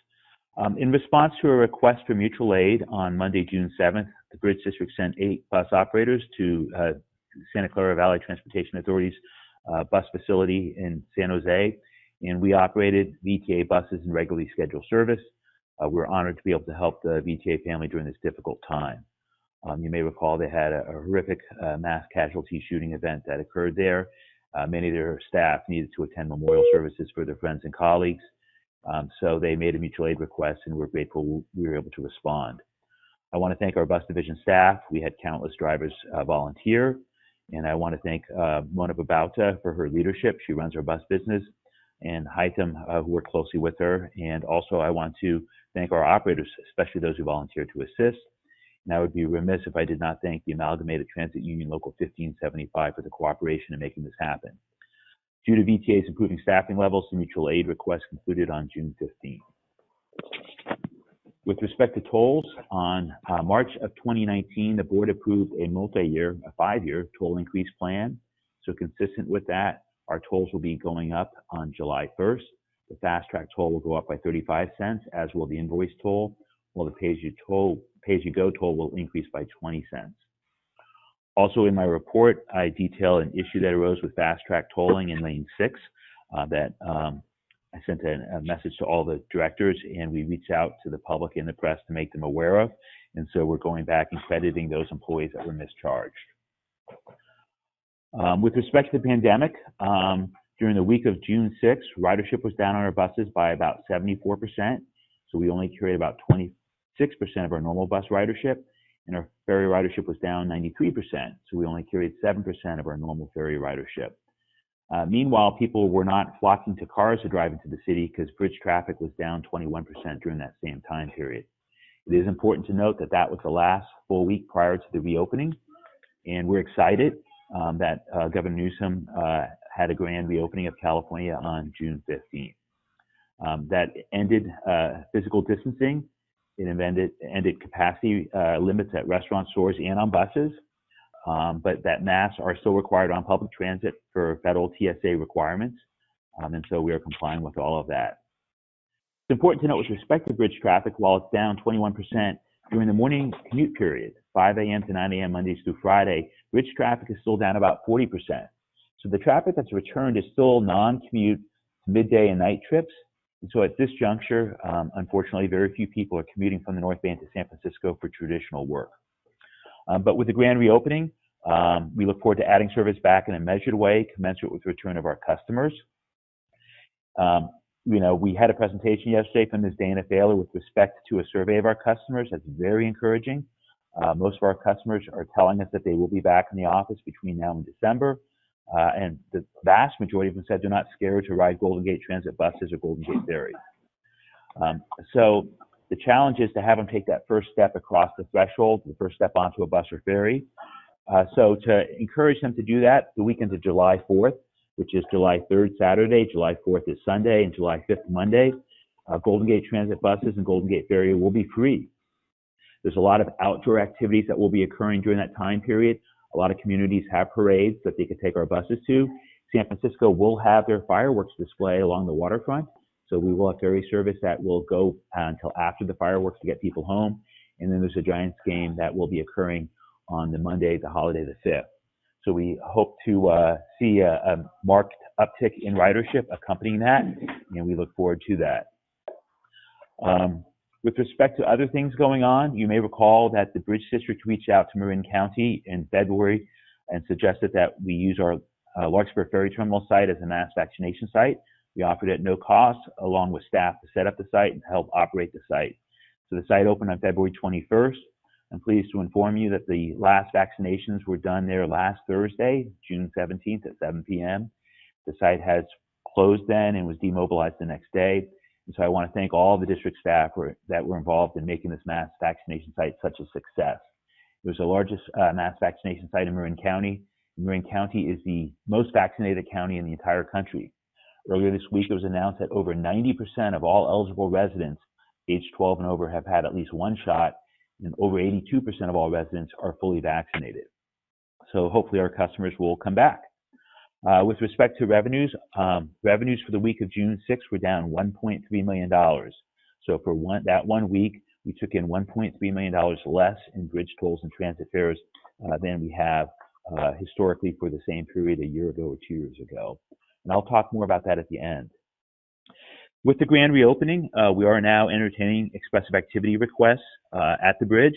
Speaker 15: In response to a request for mutual aid on Monday, June 7th, the Bridge District sent 8 bus operators to Santa Clara Valley Transportation Authority's bus facility in San Jose, and we operated VTA buses in regularly scheduled service. We're honored to be able to help the VTA family during this difficult time. You may recall they had a horrific mass casualty shooting event that occurred there. Many of their staff needed to attend memorial services for their friends and colleagues. So they made a mutual aid request, and we're grateful we were able to respond. I want to thank our bus division staff. We had countless drivers volunteer, and I want to thank Mona Babauta for her leadership. She runs our bus business, and Haitham, who worked closely with her. And also I want to thank our operators, especially those who volunteered to assist. And I would be remiss if I did not thank the Amalgamated Transit Union Local 1575 for the cooperation in making this happen. Due to VTA's improving staffing levels, the mutual aid request concluded on June 15th. With respect to tolls, on March of 2019, the board approved a multi-year, a 5-year toll increase plan. So consistent with that, our tolls will be going up on July 1st. The fast track toll will go up by 35 cents, as will the invoice toll, while the pay-as-you-go toll will increase by 20 cents. Also in my report, I detail an issue that arose with fast track tolling in lane 6 that I sent a message to all the directors, and we reached out to the public and the press to make them aware of. And so we're going back and crediting those employees that were mischarged. With respect to the pandemic, during the week of June 6th, ridership was down on our buses by about 74%. So we only carried about 26% of our normal bus ridership, and our ferry ridership was down 93%. So we only carried 7% of our normal ferry ridership. Meanwhile, people were not flocking to cars to drive into the city because bridge traffic was down 21% during that same time period. It is important to note that that was the last full week prior to the reopening, and we're excited that Governor Newsom had a grand reopening of California on June 15th. That ended physical distancing. It ended capacity limits at restaurants, stores, and on buses. But that masks are still required on public transit for federal TSA requirements. And so we are complying with all of that. It's important to note with respect to bridge traffic, while it's down 21% during the morning commute period, 5 a.m. to 9 a.m. Mondays through Friday, bridge traffic is still down about 40%. So the traffic that's returned is still non-commute midday and night trips. And so at this juncture, unfortunately, very few people are commuting from the North Bay to San Francisco for traditional work. But with the grand reopening, we look forward to adding service back in a measured way, commensurate with the return of our customers. We had a presentation yesterday from Ms. Dana Thaler with respect to a survey of our customers. That's very encouraging. Most of our customers are telling us that they will be back in the office between now and December. And the vast majority of them said they're not scared to ride Golden Gate Transit buses or Golden Gate ferries. So the challenge is to have them take that first step across the threshold, the first step onto a bus or ferry. So to encourage them to do that, the weekend of July 4th, which is July 3rd, Saturday, July 4th is Sunday, and July 5th, Monday, Golden Gate Transit buses and Golden Gate Ferry will be free. There's a lot of outdoor activities that will be occurring during that time period. A lot of communities have parades that they could take our buses to. San Francisco will have their fireworks display along the waterfront. So we will have ferry service that will go until after the fireworks to get people home. And then there's a Giants game that will be occurring on the Monday, the holiday, the 5th. So we hope to see a marked uptick in ridership accompanying that, and we look forward to that. With respect to other things going on, you may recall that the Bridge District reached out to Marin County in February and suggested that we use our Larkspur Ferry Terminal site as a mass vaccination site. We offered it at no cost, along with staff, to set up the site and help operate the site. So the site opened on February 21st. I'm pleased to inform you that the last vaccinations were done there last Thursday, June 17th at 7 p.m. The site has closed then and was demobilized the next day. And so I want to thank all the district staff that were involved in making this mass vaccination site such a success. It was the largest mass vaccination site in Marin County. Marin County is the most vaccinated county in the entire country. Earlier this week, it was announced that over 90% of all eligible residents aged 12 and over have had at least one shot, and over 82% of all residents are fully vaccinated. So hopefully our customers will come back. With respect to revenues, revenues for the week of June 6th were down $1.3 million. So for that 1 week, we took in $1.3 million less in bridge tolls and transit fares than we have historically for the same period a year ago or 2 years ago. And I'll talk more about that at the end. With the grand reopening, we are now entertaining expressive activity requests at the bridge.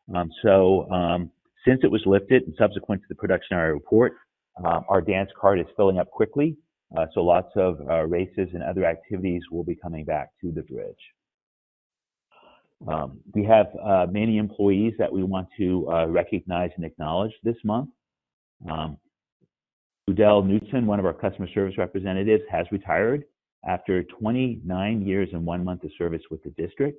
Speaker 15: Since it was lifted and subsequent to the production of our report, our dance card is filling up quickly. So lots of races and other activities will be coming back to the bridge. We have many employees that we want to recognize and acknowledge this month. Udell Knudsen, one of our customer service representatives, has retired after 29 years and 1 month of service with the district.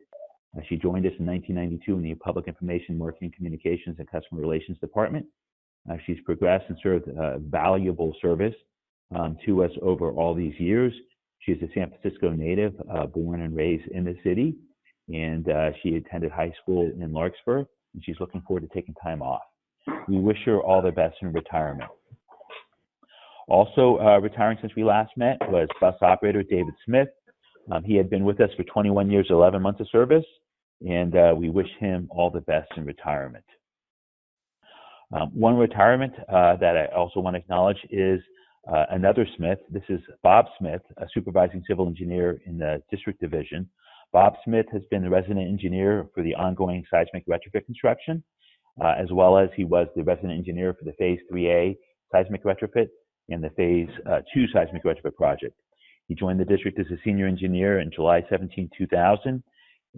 Speaker 15: She joined us in 1992 in the Public Information, Marketing, Communications, and Customer Relations Department. She's progressed and served valuable service to us over all these years. She's a San Francisco native, born and raised in the city, and she attended high school in Larkspur, and she's looking forward to taking time off. We wish her all the best in retirement. Also retiring since we last met was bus operator David Smith. He had been with us for 21 years, 11 months of service, and we wish him all the best in retirement. One retirement that I also want to acknowledge is another Smith. This is Bob Smith, a supervising civil engineer in the district division. Bob Smith has been the resident engineer for the ongoing seismic retrofit construction, as well as he was the resident engineer for the Phase 3A seismic retrofit and the Phase 2 seismic retrofit project. He joined the district as a senior engineer in July 17, 2000,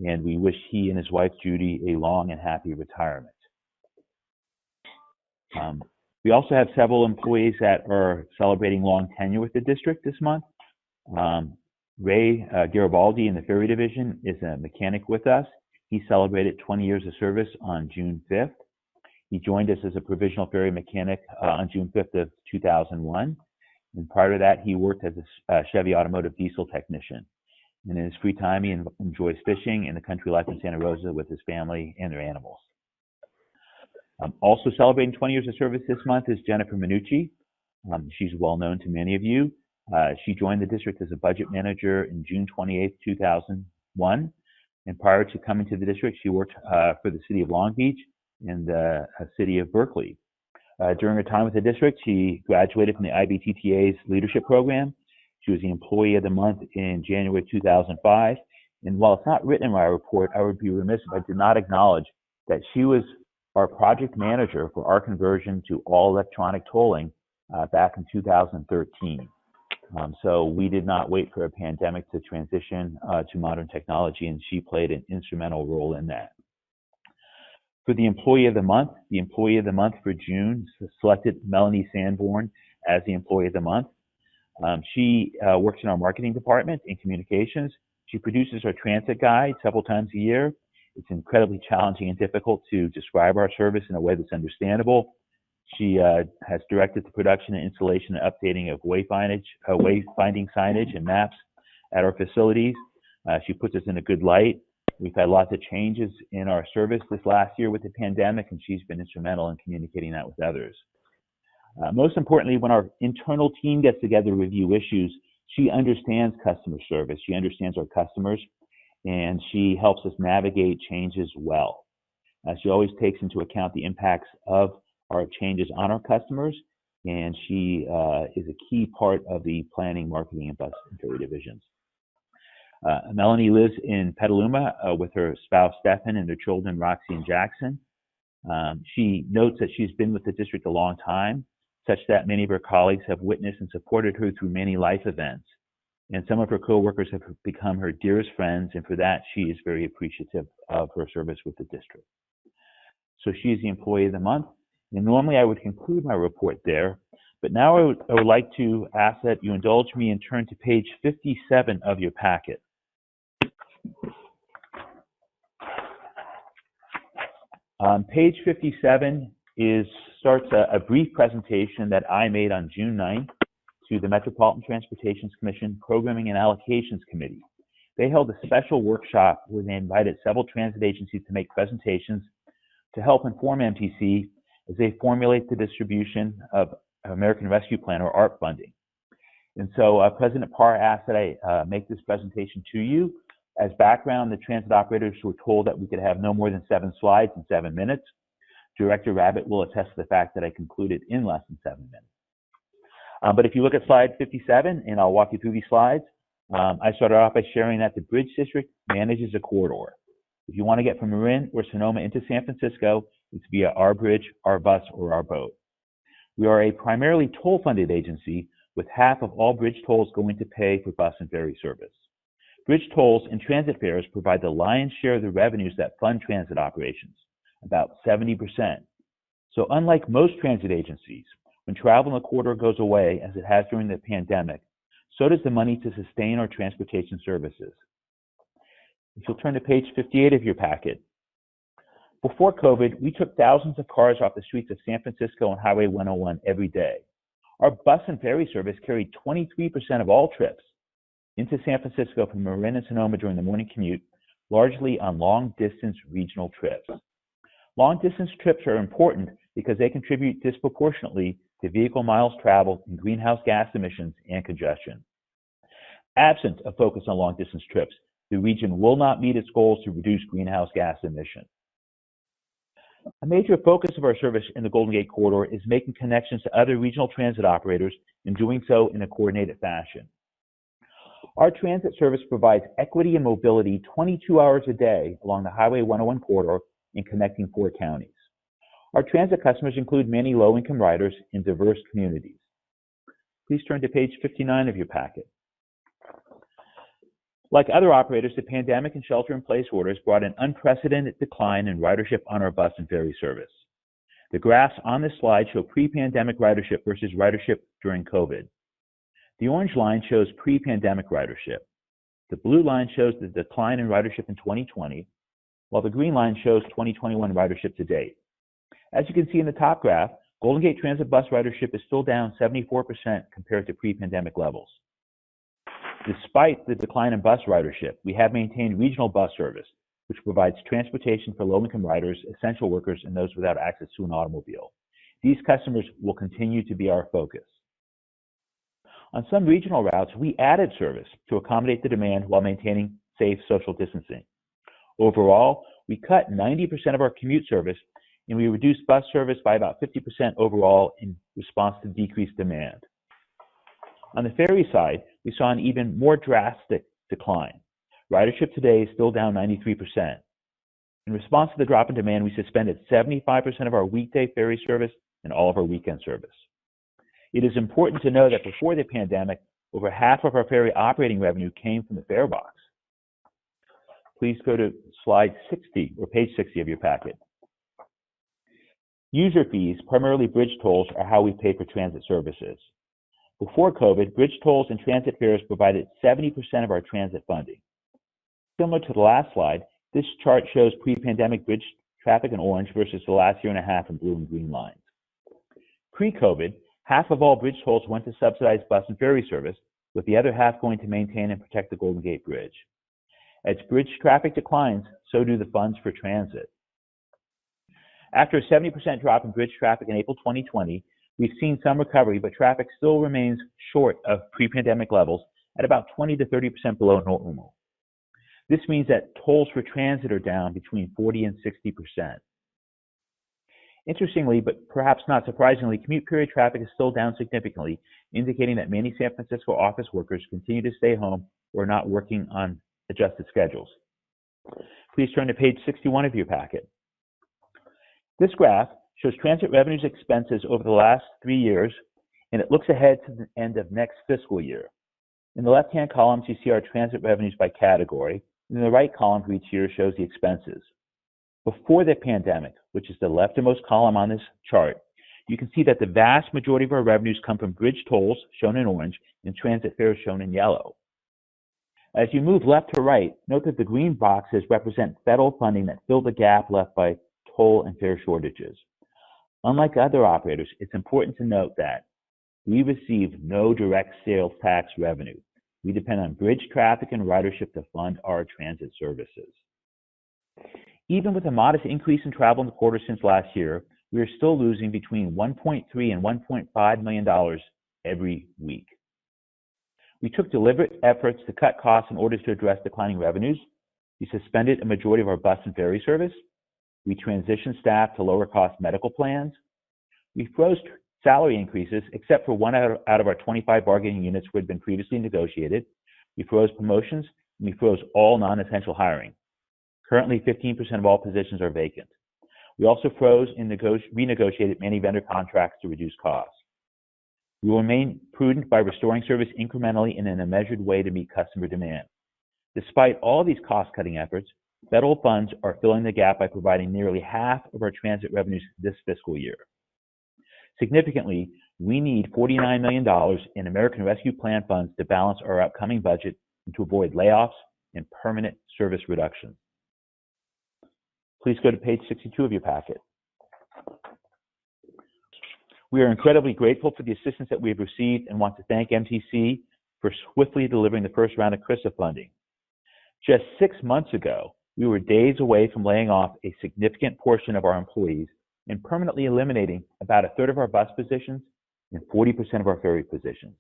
Speaker 15: and we wish he and his wife Judy a long and happy retirement. We also have several employees that are celebrating long tenure with the district this month. Ray Garibaldi in the ferry division is a mechanic with us. He celebrated 20 years of service on June 5th. He joined us as a provisional ferry mechanic on June 5th of 2001. And prior to that, he worked as a Chevy automotive diesel technician. And in his free time, he enjoys fishing and the country life in Santa Rosa with his family and their animals. Also celebrating 20 years of service this month is Jennifer Manucci. She's well known to many of you. She joined the district as a budget manager in June 28, 2001. And prior to coming to the district, she worked for the city of Long Beach and the city of Berkeley. During her time with the district, she graduated from the IBTTA's leadership program. She was the Employee of the Month in January 2005. And while it's not written in my report, I would be remiss if I did not acknowledge that she was our project manager for our conversion to all electronic tolling back in 2013. So we did not wait for a pandemic to transition to modern technology, and she played an instrumental role in that. For the Employee of the Month for June selected Melanie Sanborn as the Employee of the Month. She works in our marketing department in communications. She produces our transit guide several times a year. It's incredibly challenging and difficult to describe our service in a way that's understandable. She has directed the production and installation and updating of wayfinding signage and maps at our facilities. She puts us in a good light. We've had lots of changes in our service this last year with the pandemic, and she's been instrumental in communicating that with others. Most importantly, when our internal team gets together to review issues, she understands customer service. She understands our customers, and she helps us navigate changes well. She always takes into account the impacts of our changes on our customers, and she is a key part of the planning, marketing, and bus and ferry divisions. Melanie lives in Petaluma with her spouse, Stephan, and their children, Roxy and Jackson. She notes that she's been with the district a long time, such that many of her colleagues have witnessed and supported her through many life events. And some of her coworkers have become her dearest friends, and for that, she is very appreciative of her service with the district. So she is the Employee of the Month. And normally I would conclude my report there, but now I would like to ask that you indulge me and turn to page 57 of your packet. Page 57 starts a brief presentation that I made on June 9th to the Metropolitan Transportation Commission Programming and Allocations Committee. They held a special workshop where they invited several transit agencies to make presentations to help inform MTC as they formulate the distribution of American Rescue Plan, or ARP funding. And so President Parr asked that I make this presentation to you. As background, the transit operators were told that we could have no more than 7 slides in 7 minutes. Director Rabbit will attest to the fact that I concluded in less than 7 minutes. But if you look at slide 57, and I'll walk you through these slides, I started off by sharing that the Bridge District manages a corridor. If you want to get from Marin or Sonoma into San Francisco, it's via our bridge, our bus, or our boat. We are a primarily toll-funded agency, with half of all bridge tolls going to pay for bus and ferry service. Bridge tolls and transit fares provide the lion's share of the revenues that fund transit operations, about 70%. So unlike most transit agencies, when travel in the corridor goes away, as it has during the pandemic, so does the money to sustain our transportation services. If you'll turn to page 58 of your packet. Before COVID, we took thousands of cars off the streets of San Francisco on Highway 101 every day. Our bus and ferry service carried 23% of all trips into San Francisco from Marin and Sonoma during the morning commute, largely on long-distance regional trips. Long-distance trips are important because they contribute disproportionately to vehicle miles traveled and greenhouse gas emissions and congestion. Absent a focus on long-distance trips, the region will not meet its goals to reduce greenhouse gas emissions. A major focus of our service in the Golden Gate Corridor is making connections to other regional transit operators and doing so in a coordinated fashion. Our transit service provides equity and mobility 22 hours a day along the Highway 101 corridor and connecting 4 counties. Our transit customers include many low-income riders in diverse communities. Please turn to page 59 of your packet. Like other operators, the pandemic and shelter-in-place orders brought an unprecedented decline in ridership on our bus and ferry service. The graphs on this slide show pre-pandemic ridership versus ridership during COVID. The orange line shows pre-pandemic ridership. The blue line shows the decline in ridership in 2020, while the green line shows 2021 ridership to date. As you can see in the top graph, Golden Gate Transit bus ridership is still down 74% compared to pre-pandemic levels. Despite the decline in bus ridership, we have maintained regional bus service, which provides transportation for low-income riders, essential workers, and those without access to an automobile. These customers will continue to be our focus. On some regional routes, we added service to accommodate the demand while maintaining safe social distancing. Overall, we cut 90% of our commute service, and we reduced bus service by about 50% overall in response to decreased demand. On the ferry side, we saw an even more drastic decline. Ridership today is still down 93%. In response to the drop in demand, we suspended 75% of our weekday ferry service and all of our weekend service. It is important to know that before the pandemic, Over half of our ferry operating revenue came from the fare box. Please go to slide 60 or page 60 of your packet. User fees, primarily bridge tolls, are how we pay for transit services. Before COVID, bridge tolls and transit fares provided 70% of our transit funding. Similar to the last slide, this chart shows pre-pandemic bridge traffic in orange versus the last year and a half in blue and green lines. Pre-COVID, half of all bridge tolls went to subsidize bus and ferry service, with the other half going to maintain and protect the Golden Gate Bridge. As bridge traffic declines, so do the funds for transit. After a 70% drop in bridge traffic in April 2020, we've seen some recovery, but traffic still remains short of pre-pandemic levels at about 20 to 30% below normal. This means that tolls for transit are down between 40 and 60%. Interestingly, but perhaps not surprisingly, commute period traffic is still down significantly, indicating that many San Francisco office workers continue to stay home or are not working on adjusted schedules. Please turn to page 61 of your packet. This graph shows transit revenues expenses over the last 3 years, and it looks ahead to the end of next fiscal year. In the left-hand columns, you see our transit revenues by category, and the right column for each year shows the expenses. Before the pandemic, which is the leftmost column on this chart, you can see that the vast majority of our revenues come from bridge tolls, shown in orange, and transit fares, shown in yellow. As you move left to right, note that the green boxes represent federal funding that fill the gap left by toll and fare shortages. Unlike other operators, it's important to note that we receive no direct sales tax revenue. We depend on bridge traffic and ridership to fund our transit services. Even with a modest increase in travel in the quarter since last year, we are still losing between $1.3 and $1.5 million every week. We took deliberate efforts to cut costs in order to address declining revenues. We suspended a majority of our bus and ferry service. We transitioned staff to lower cost medical plans. We froze salary increases, except for one out of our 25 bargaining units who had been previously negotiated. We froze promotions, and we froze all non-essential hiring. Currently, 15% of all positions are vacant. We also froze and renegotiated many vendor contracts to reduce costs. We will remain prudent by restoring service incrementally and in a measured way to meet customer demand. Despite all these cost-cutting efforts, federal funds are filling the gap by providing nearly half of our transit revenues this fiscal year. Significantly, we need $49 million in American Rescue Plan funds to balance our upcoming budget and to avoid layoffs and permanent service reductions. Please go to page 62 of your packet. We are incredibly grateful for the assistance that we have received and want to thank MTC for swiftly delivering the first round of CRISA funding. Just 6 months ago, we were days away from laying off a significant portion of our employees and permanently eliminating about a third of our bus positions and 40% of our ferry positions.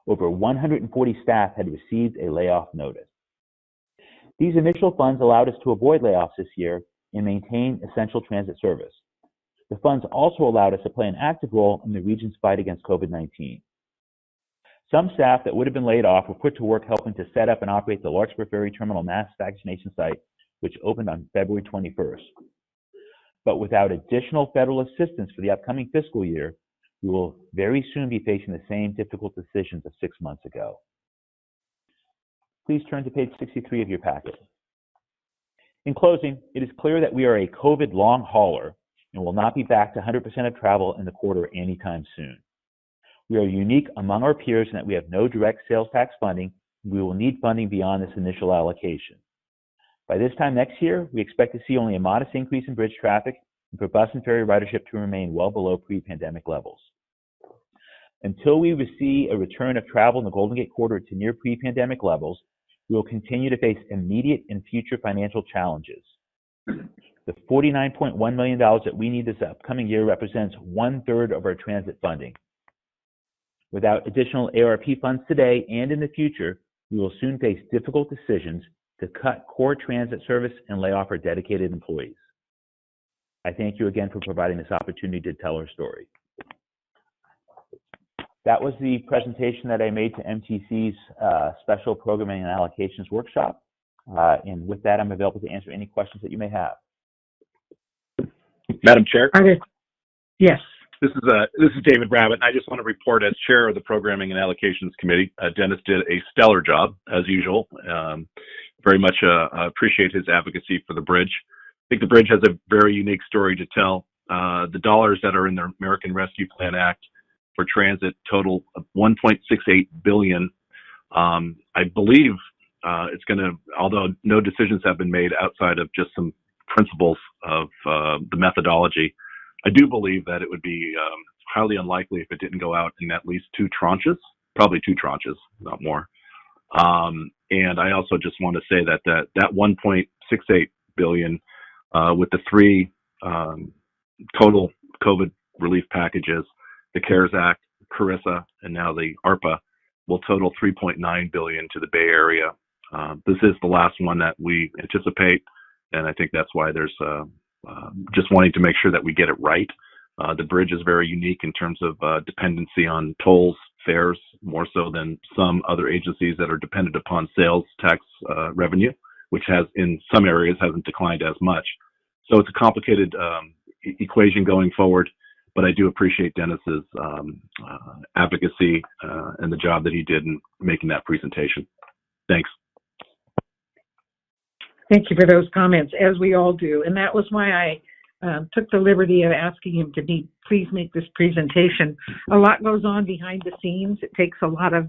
Speaker 15: Over 140 staff had received a layoff notice. These initial funds allowed us to avoid layoffs this year and maintain essential transit service. The funds also allowed us to play an active role in the region's fight against COVID-19. Some staff that would have been laid off were put to work helping to set up and operate the Larkspur Ferry Terminal mass vaccination site, which opened on February 21st. But without additional federal assistance for the upcoming fiscal year, we will very soon be facing the same difficult decisions of 6 months ago. Please turn to page 63 of your packet. In closing, it is clear that we are a COVID long hauler and will not be back to 100% of travel in the quarter anytime soon. We are unique among our peers in that we have no direct sales tax funding, and we will need funding beyond this initial allocation. By this time next year, we expect to see only a modest increase in bridge traffic and for bus and ferry ridership to remain well below pre-pandemic levels. Until we see a return of travel in the Golden Gate Corridor to near pre-pandemic levels, we will continue to face immediate and future financial challenges. The $49.1 million that we need this upcoming year represents 1/3 of our transit funding. Without additional ARP funds today and in the future, we will soon face difficult decisions to cut core transit service and lay off our dedicated employees. I thank you again for providing this opportunity to tell our story. That was the presentation that I made to MTC's Special Programming and Allocations Workshop. And with that, I'm available to answer any questions that you may have.
Speaker 16: Madam Chair?
Speaker 1: Yes.
Speaker 18: This is David Rabbit, and I just want to report as chair of the Programming and Allocations Committee. Dennis did a stellar job, as usual. Very much appreciate his advocacy for the bridge. I think the bridge has a very unique story to tell. The dollars that are in the American Rescue Plan Act for transit total $1.68 billion. I believe it's going to, although no decisions have been made outside of just some principles of the methodology, I do believe that it would be highly unlikely if it didn't go out in at least two tranches, probably two tranches, not more. And I also just want to say that 1.68 billion with the three total COVID relief packages, the CARES Act, CARISA, and now the ARPA, will total 3.9 billion to the Bay Area. This is the last one that we anticipate, and I think that's why there's just wanting to make sure that we get it right. The bridge is very unique in terms of dependency on tolls, fares, more so than some other agencies that are dependent upon sales tax revenue, which has in some areas hasn't declined as much. So it's a complicated equation going forward, but I do appreciate Dennis's advocacy and the job that he did in making that presentation. Thanks.
Speaker 1: Thank you for those comments, as we all do. And that was why I took the liberty of asking him to please make this presentation. A lot goes on behind the scenes. It takes a lot of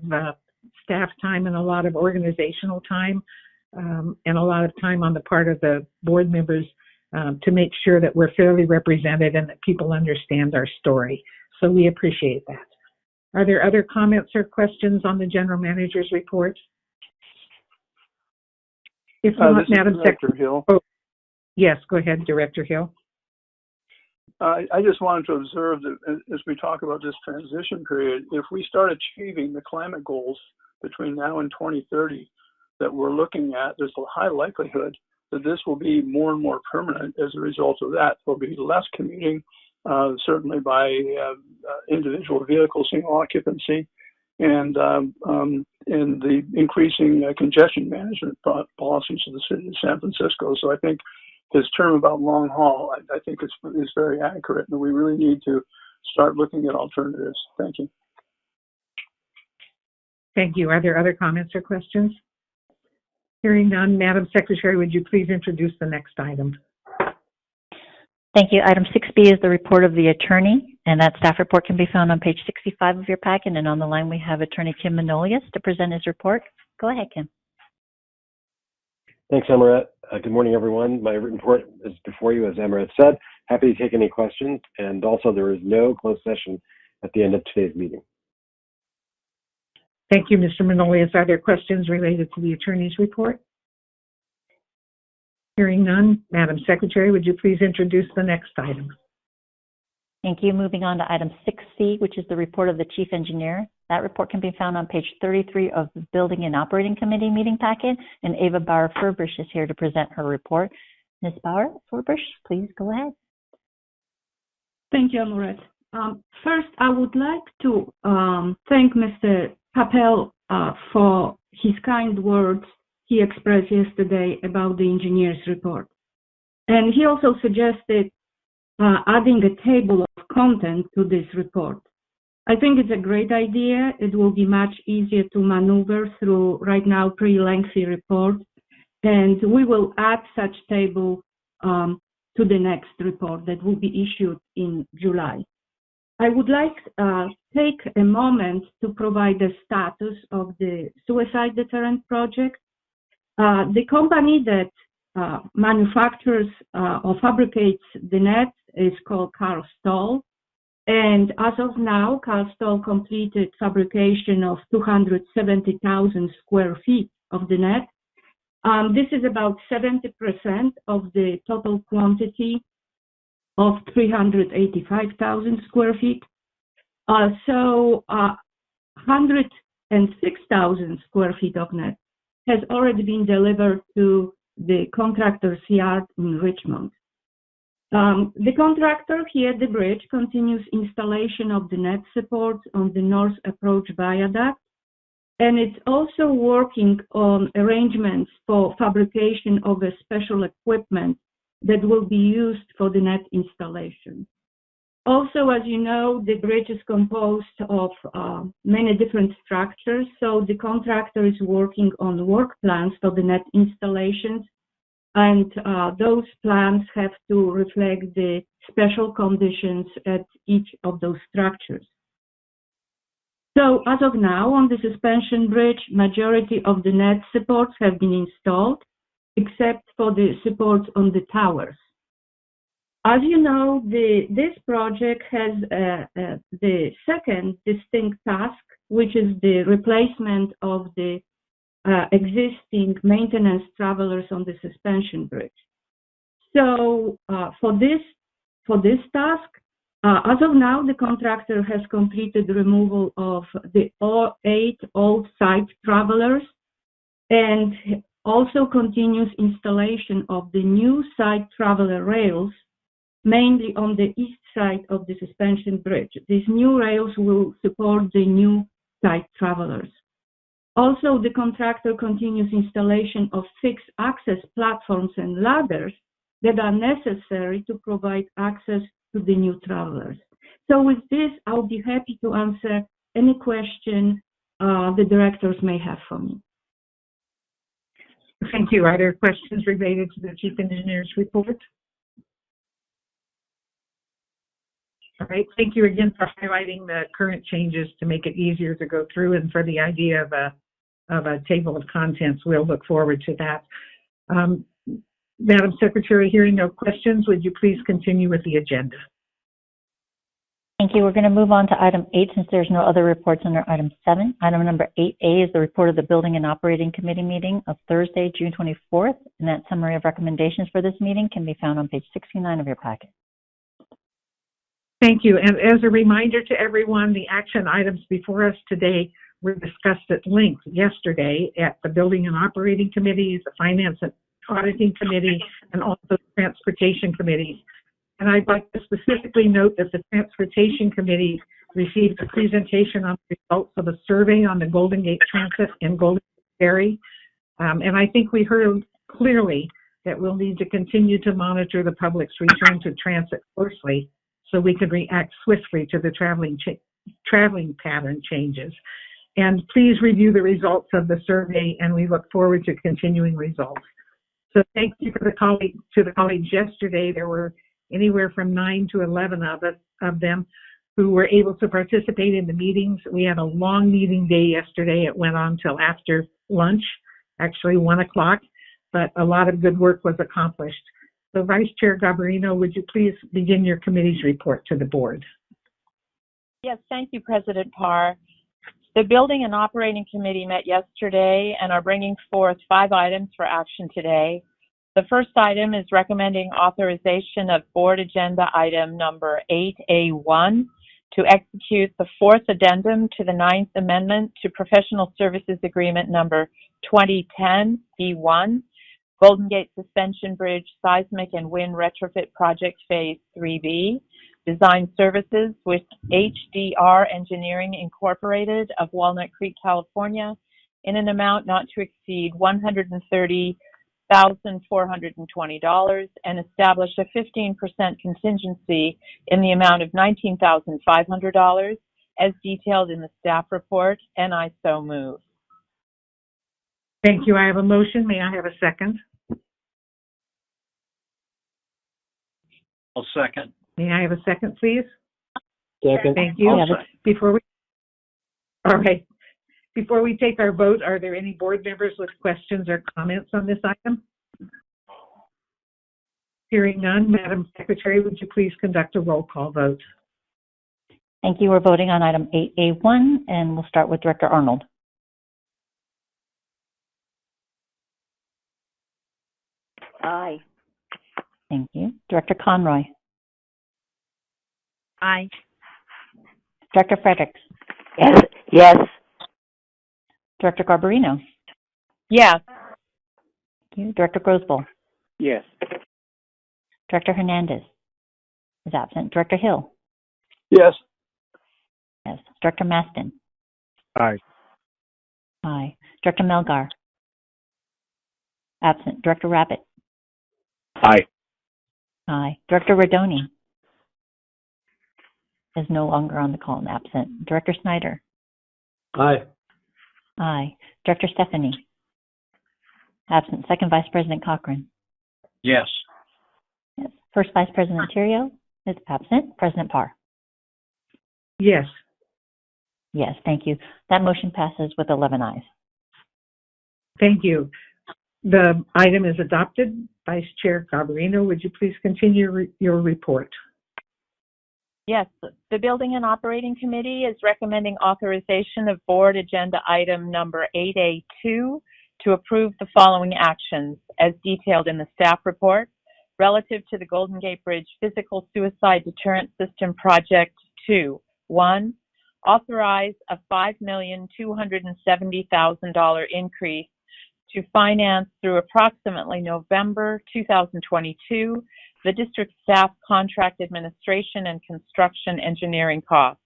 Speaker 1: staff time and a lot of organizational time and a lot of time on the part of the board members to make sure that we're fairly represented and that people understand our story. So we appreciate that. Are there other comments or questions on the General Manager's report? If not, Madam Secretary
Speaker 17: Hill.
Speaker 1: Oh, yes, go ahead, Director Hill.
Speaker 17: I just wanted to observe that as we talk about this transition period, if we start achieving the climate goals between now and 2030 that we're looking at, there's a high likelihood that this will be more and more permanent as a result of that. There'll be less commuting, certainly by individual vehicles, single occupancy, and the increasing congestion management policies of the city of San Francisco. So I think his term about long haul, I think is very accurate, and we really need to start looking at alternatives. Thank you.
Speaker 1: Thank you. Are there other comments or questions? Hearing none, Madam Secretary, would you please introduce the next item?
Speaker 2: Thank you. Item 6B is the report of the attorney, and that staff report can be found on page 65 of your packet. And on the line, we have Attorney Kim Manolius to present his report. Go ahead, Kim.
Speaker 19: Thanks, Amaret. Good morning, everyone. My written report is before you, as Amaret said. Happy to take any questions. And also, there is no closed session at the end of today's meeting.
Speaker 1: Thank you, Mr. Manolius. Are there questions related to the attorney's report? Hearing none, Madam Secretary, would you please introduce the next item?
Speaker 2: Thank you. Moving on to item 6C, which is the report of the Chief Engineer. That report can be found on page 33 of the Building and Operating Committee meeting packet, and Ava Bauer-Furbush is here to present her report. Ms. Bauer-Furbush, please go ahead.
Speaker 20: Thank you, Amaret. First, I would like to thank Mr. Papel for his kind words he expressed yesterday about the engineer's report. And he also suggested adding a table of content to this report. I think it's a great idea. It will be much easier to maneuver through right now pretty lengthy reports, and we will add such table to the next report that will be issued in July. I would like to take a moment to provide the status of the suicide deterrent project. The company that manufactures or fabricates the net is called Carl Stoll. And as of now, Carl Stoll completed fabrication of 270,000 square feet of the net. This is about 70% of the total quantity of 385,000 square feet. So 106,000 square feet of net has already been delivered to the contractor's yard in Richmond. The contractor here at the bridge continues installation of the net supports on the north approach viaduct, and it's also working on arrangements for fabrication of a special equipment that will be used for the net installation. Also, as you know, the bridge is composed of many different structures, so the contractor is working on work plans for the net installations, and those plans have to reflect the special conditions at each of those structures. So as of now, on the suspension bridge, majority of the net supports have been installed, except for the supports on the towers. As you know, this project has the second distinct task, which is the replacement of the existing maintenance travelers on the suspension bridge. So for this task, as of now, the contractor has completed the removal of the 8 old side travelers and also continues installation of the new side traveler rails, mainly on the east side of the suspension bridge. These new rails will support the new side travelers. Also, the contractor continues installation of fixed access platforms and ladders that are necessary to provide access to the new travelers. So with this, I'll be happy to answer any question the directors may have for me.
Speaker 1: Thank you. Are there questions related to the Chief Engineer's report? All right. Thank you again for highlighting the current changes to make it easier to go through, and for the idea of a table of contents. We'll look forward to that. Madam Secretary, hearing no questions, would you please continue with the agenda?
Speaker 2: Thank you. We're going to move on to item 8 since there's no other reports under item 7. Item number 8A is the report of the Building and Operating Committee meeting of Thursday, June 24th. And that summary of recommendations for this meeting can be found on page 69 of your packet.
Speaker 1: Thank you. And as a reminder to everyone, the action items before us today were discussed at length yesterday at the Building and Operating Committee, the Finance and Auditing Committee, and also the Transportation Committee. And I'd like to specifically note that the Transportation Committee received a presentation on the results of a survey on the Golden Gate Transit and Golden Gate Ferry. And I think we heard clearly that we'll need to continue to monitor the public's return to transit closely so we can react swiftly to the traveling pattern changes. And please review the results of the survey, and we look forward to continuing results. So thank you to the colleagues yesterday. There were anywhere from 9 to 11 of them who were able to participate in the meetings. We had a long meeting day yesterday. It went on till after lunch, actually 1 o'clock, but a lot of good work was accomplished. So Vice Chair Garbarino, would you please begin your committee's report to the board?
Speaker 21: Yes, thank you, President Parr. The Building and Operating Committee met yesterday and are bringing forth 5 items for action today. The first item is recommending authorization of board agenda item number 8A1 to execute the 4th addendum to the 9th amendment to Professional Services Agreement number 2010-B1, Golden Gate Suspension Bridge Seismic and Wind Retrofit Project Phase 3B, Design Services with HDR Engineering Incorporated of Walnut Creek, California, in an amount not to exceed $130,420 and establish a 15% contingency in the amount of $19,500 as detailed in the staff report, and I so move.
Speaker 1: Thank you. I have a motion. May I have a second?
Speaker 16: I'll second.
Speaker 1: May I have a second, please?
Speaker 19: Second.
Speaker 1: Thank you. Before we take our vote, are there any board members with questions or comments on this item? Hearing none, Madam Secretary, would you please conduct a roll call vote?
Speaker 2: Thank you. We're voting on item 8A1, and we'll start with Director Arnold.
Speaker 5: Aye.
Speaker 2: Thank you. Director Conroy.
Speaker 3: Aye.
Speaker 2: Director Fredericks.
Speaker 5: Yes. Yes.
Speaker 2: Director Garbarino.
Speaker 21: Yes.
Speaker 2: Thank you. Director Grosboll.
Speaker 8: Yes.
Speaker 2: Director Hernandez is absent. Director Hill.
Speaker 17: Yes.
Speaker 2: Yes. Director Maston.
Speaker 16: Aye.
Speaker 2: Aye. Director Melgar. Absent. Director Rabbit.
Speaker 18: Aye.
Speaker 2: Aye. Director Rodoni. is no longer on the call and absent. Director Snyder?
Speaker 16: Aye.
Speaker 2: Aye. Director Stephanie? Absent. Second Vice President Cochran?
Speaker 16: Yes.
Speaker 2: Yes. First Vice President Theriault is absent. President Parr?
Speaker 1: Yes.
Speaker 2: Yes, thank you. That motion passes with 11 ayes.
Speaker 1: Thank you. The item is adopted. Vice Chair Garbarino, would you please continue your report?
Speaker 21: Yes, the Building and Operating Committee is recommending authorization of board agenda item number 8A2 to approve the following actions as detailed in the staff report relative to the Golden Gate Bridge Physical Suicide Deterrent System Project 2. 1, authorize a $5,270,000 increase to finance through approximately November 2022 the district staff contract administration and construction engineering costs.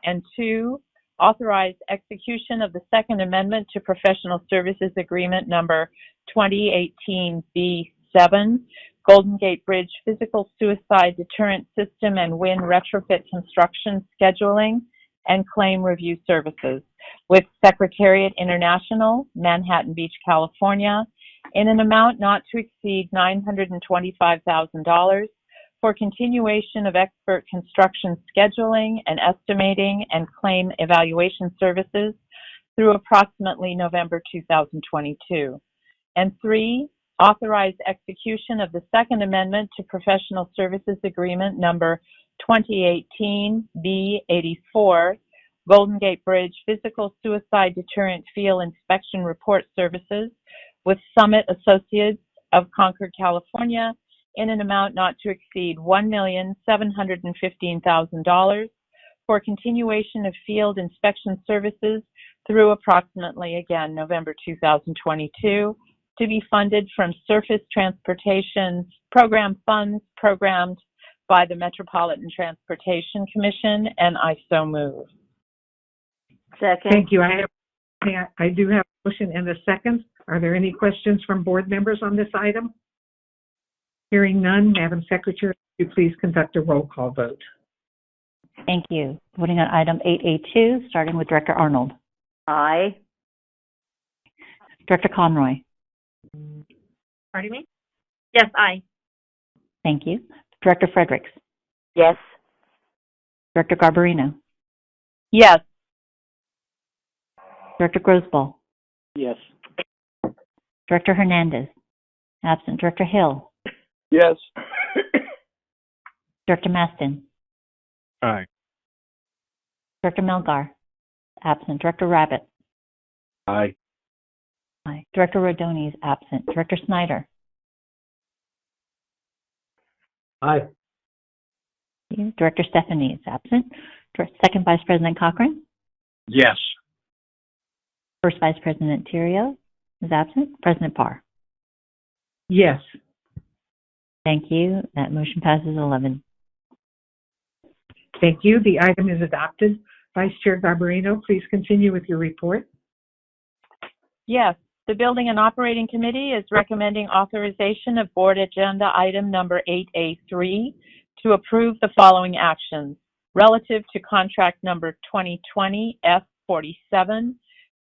Speaker 21: And 2, authorize execution of the Second Amendment to Professional Services Agreement number 2018B7, Golden Gate Bridge Physical Suicide Deterrent System and WIN Retrofit Construction Scheduling and Claim Review Services with Secretariat International, Manhattan Beach, California, in an amount not to exceed $925,000 for continuation of expert construction scheduling and estimating and claim evaluation services through approximately November 2022. And 3, authorize execution of the Second Amendment to Professional Services Agreement number 2018B84, Golden Gate Bridge Physical Suicide Deterrent Field Inspection Report Services with Summit Associates of Concord, California, in an amount not to exceed $1,715,000 for continuation of field inspection services through approximately, again, November 2022, to be funded from Surface Transportation Program funds programmed by the Metropolitan Transportation Commission, and I so move.
Speaker 5: Second.
Speaker 1: Thank you. I do have a motion and a second. Are there any questions from board members on this item? Hearing none, Madam Secretary, would you please conduct a roll call vote?
Speaker 2: Thank you. Voting on item 8A2, starting with Director Arnold.
Speaker 5: Aye.
Speaker 2: Director Conroy.
Speaker 3: Pardon me? Yes, aye.
Speaker 2: Thank you. Director Fredericks.
Speaker 5: Yes.
Speaker 2: Director Garbarino.
Speaker 21: Yes.
Speaker 2: Director Grosbol.
Speaker 16: Yes.
Speaker 2: Director Hernandez. Absent. Director Hill.
Speaker 17: Yes.
Speaker 2: Director Maston.
Speaker 16: Aye.
Speaker 2: Director Melgar. Absent. Director Rabbit.
Speaker 16: Aye.
Speaker 2: Aye. Director Rodoni is absent. Director Snyder.
Speaker 16: Aye.
Speaker 2: Director Stephanie is absent. Second Vice President Cochran.
Speaker 16: Yes.
Speaker 2: First Vice President Theriault is absent. President Parr.
Speaker 1: Yes.
Speaker 2: Thank you. That motion passes 11.
Speaker 1: Thank you. The item is adopted. Vice Chair Garbarino, please continue with your report.
Speaker 21: Yes, the Building and Operating Committee is recommending authorization of board agenda item number 8A3 to approve the following actions relative to contract number 2020 F47,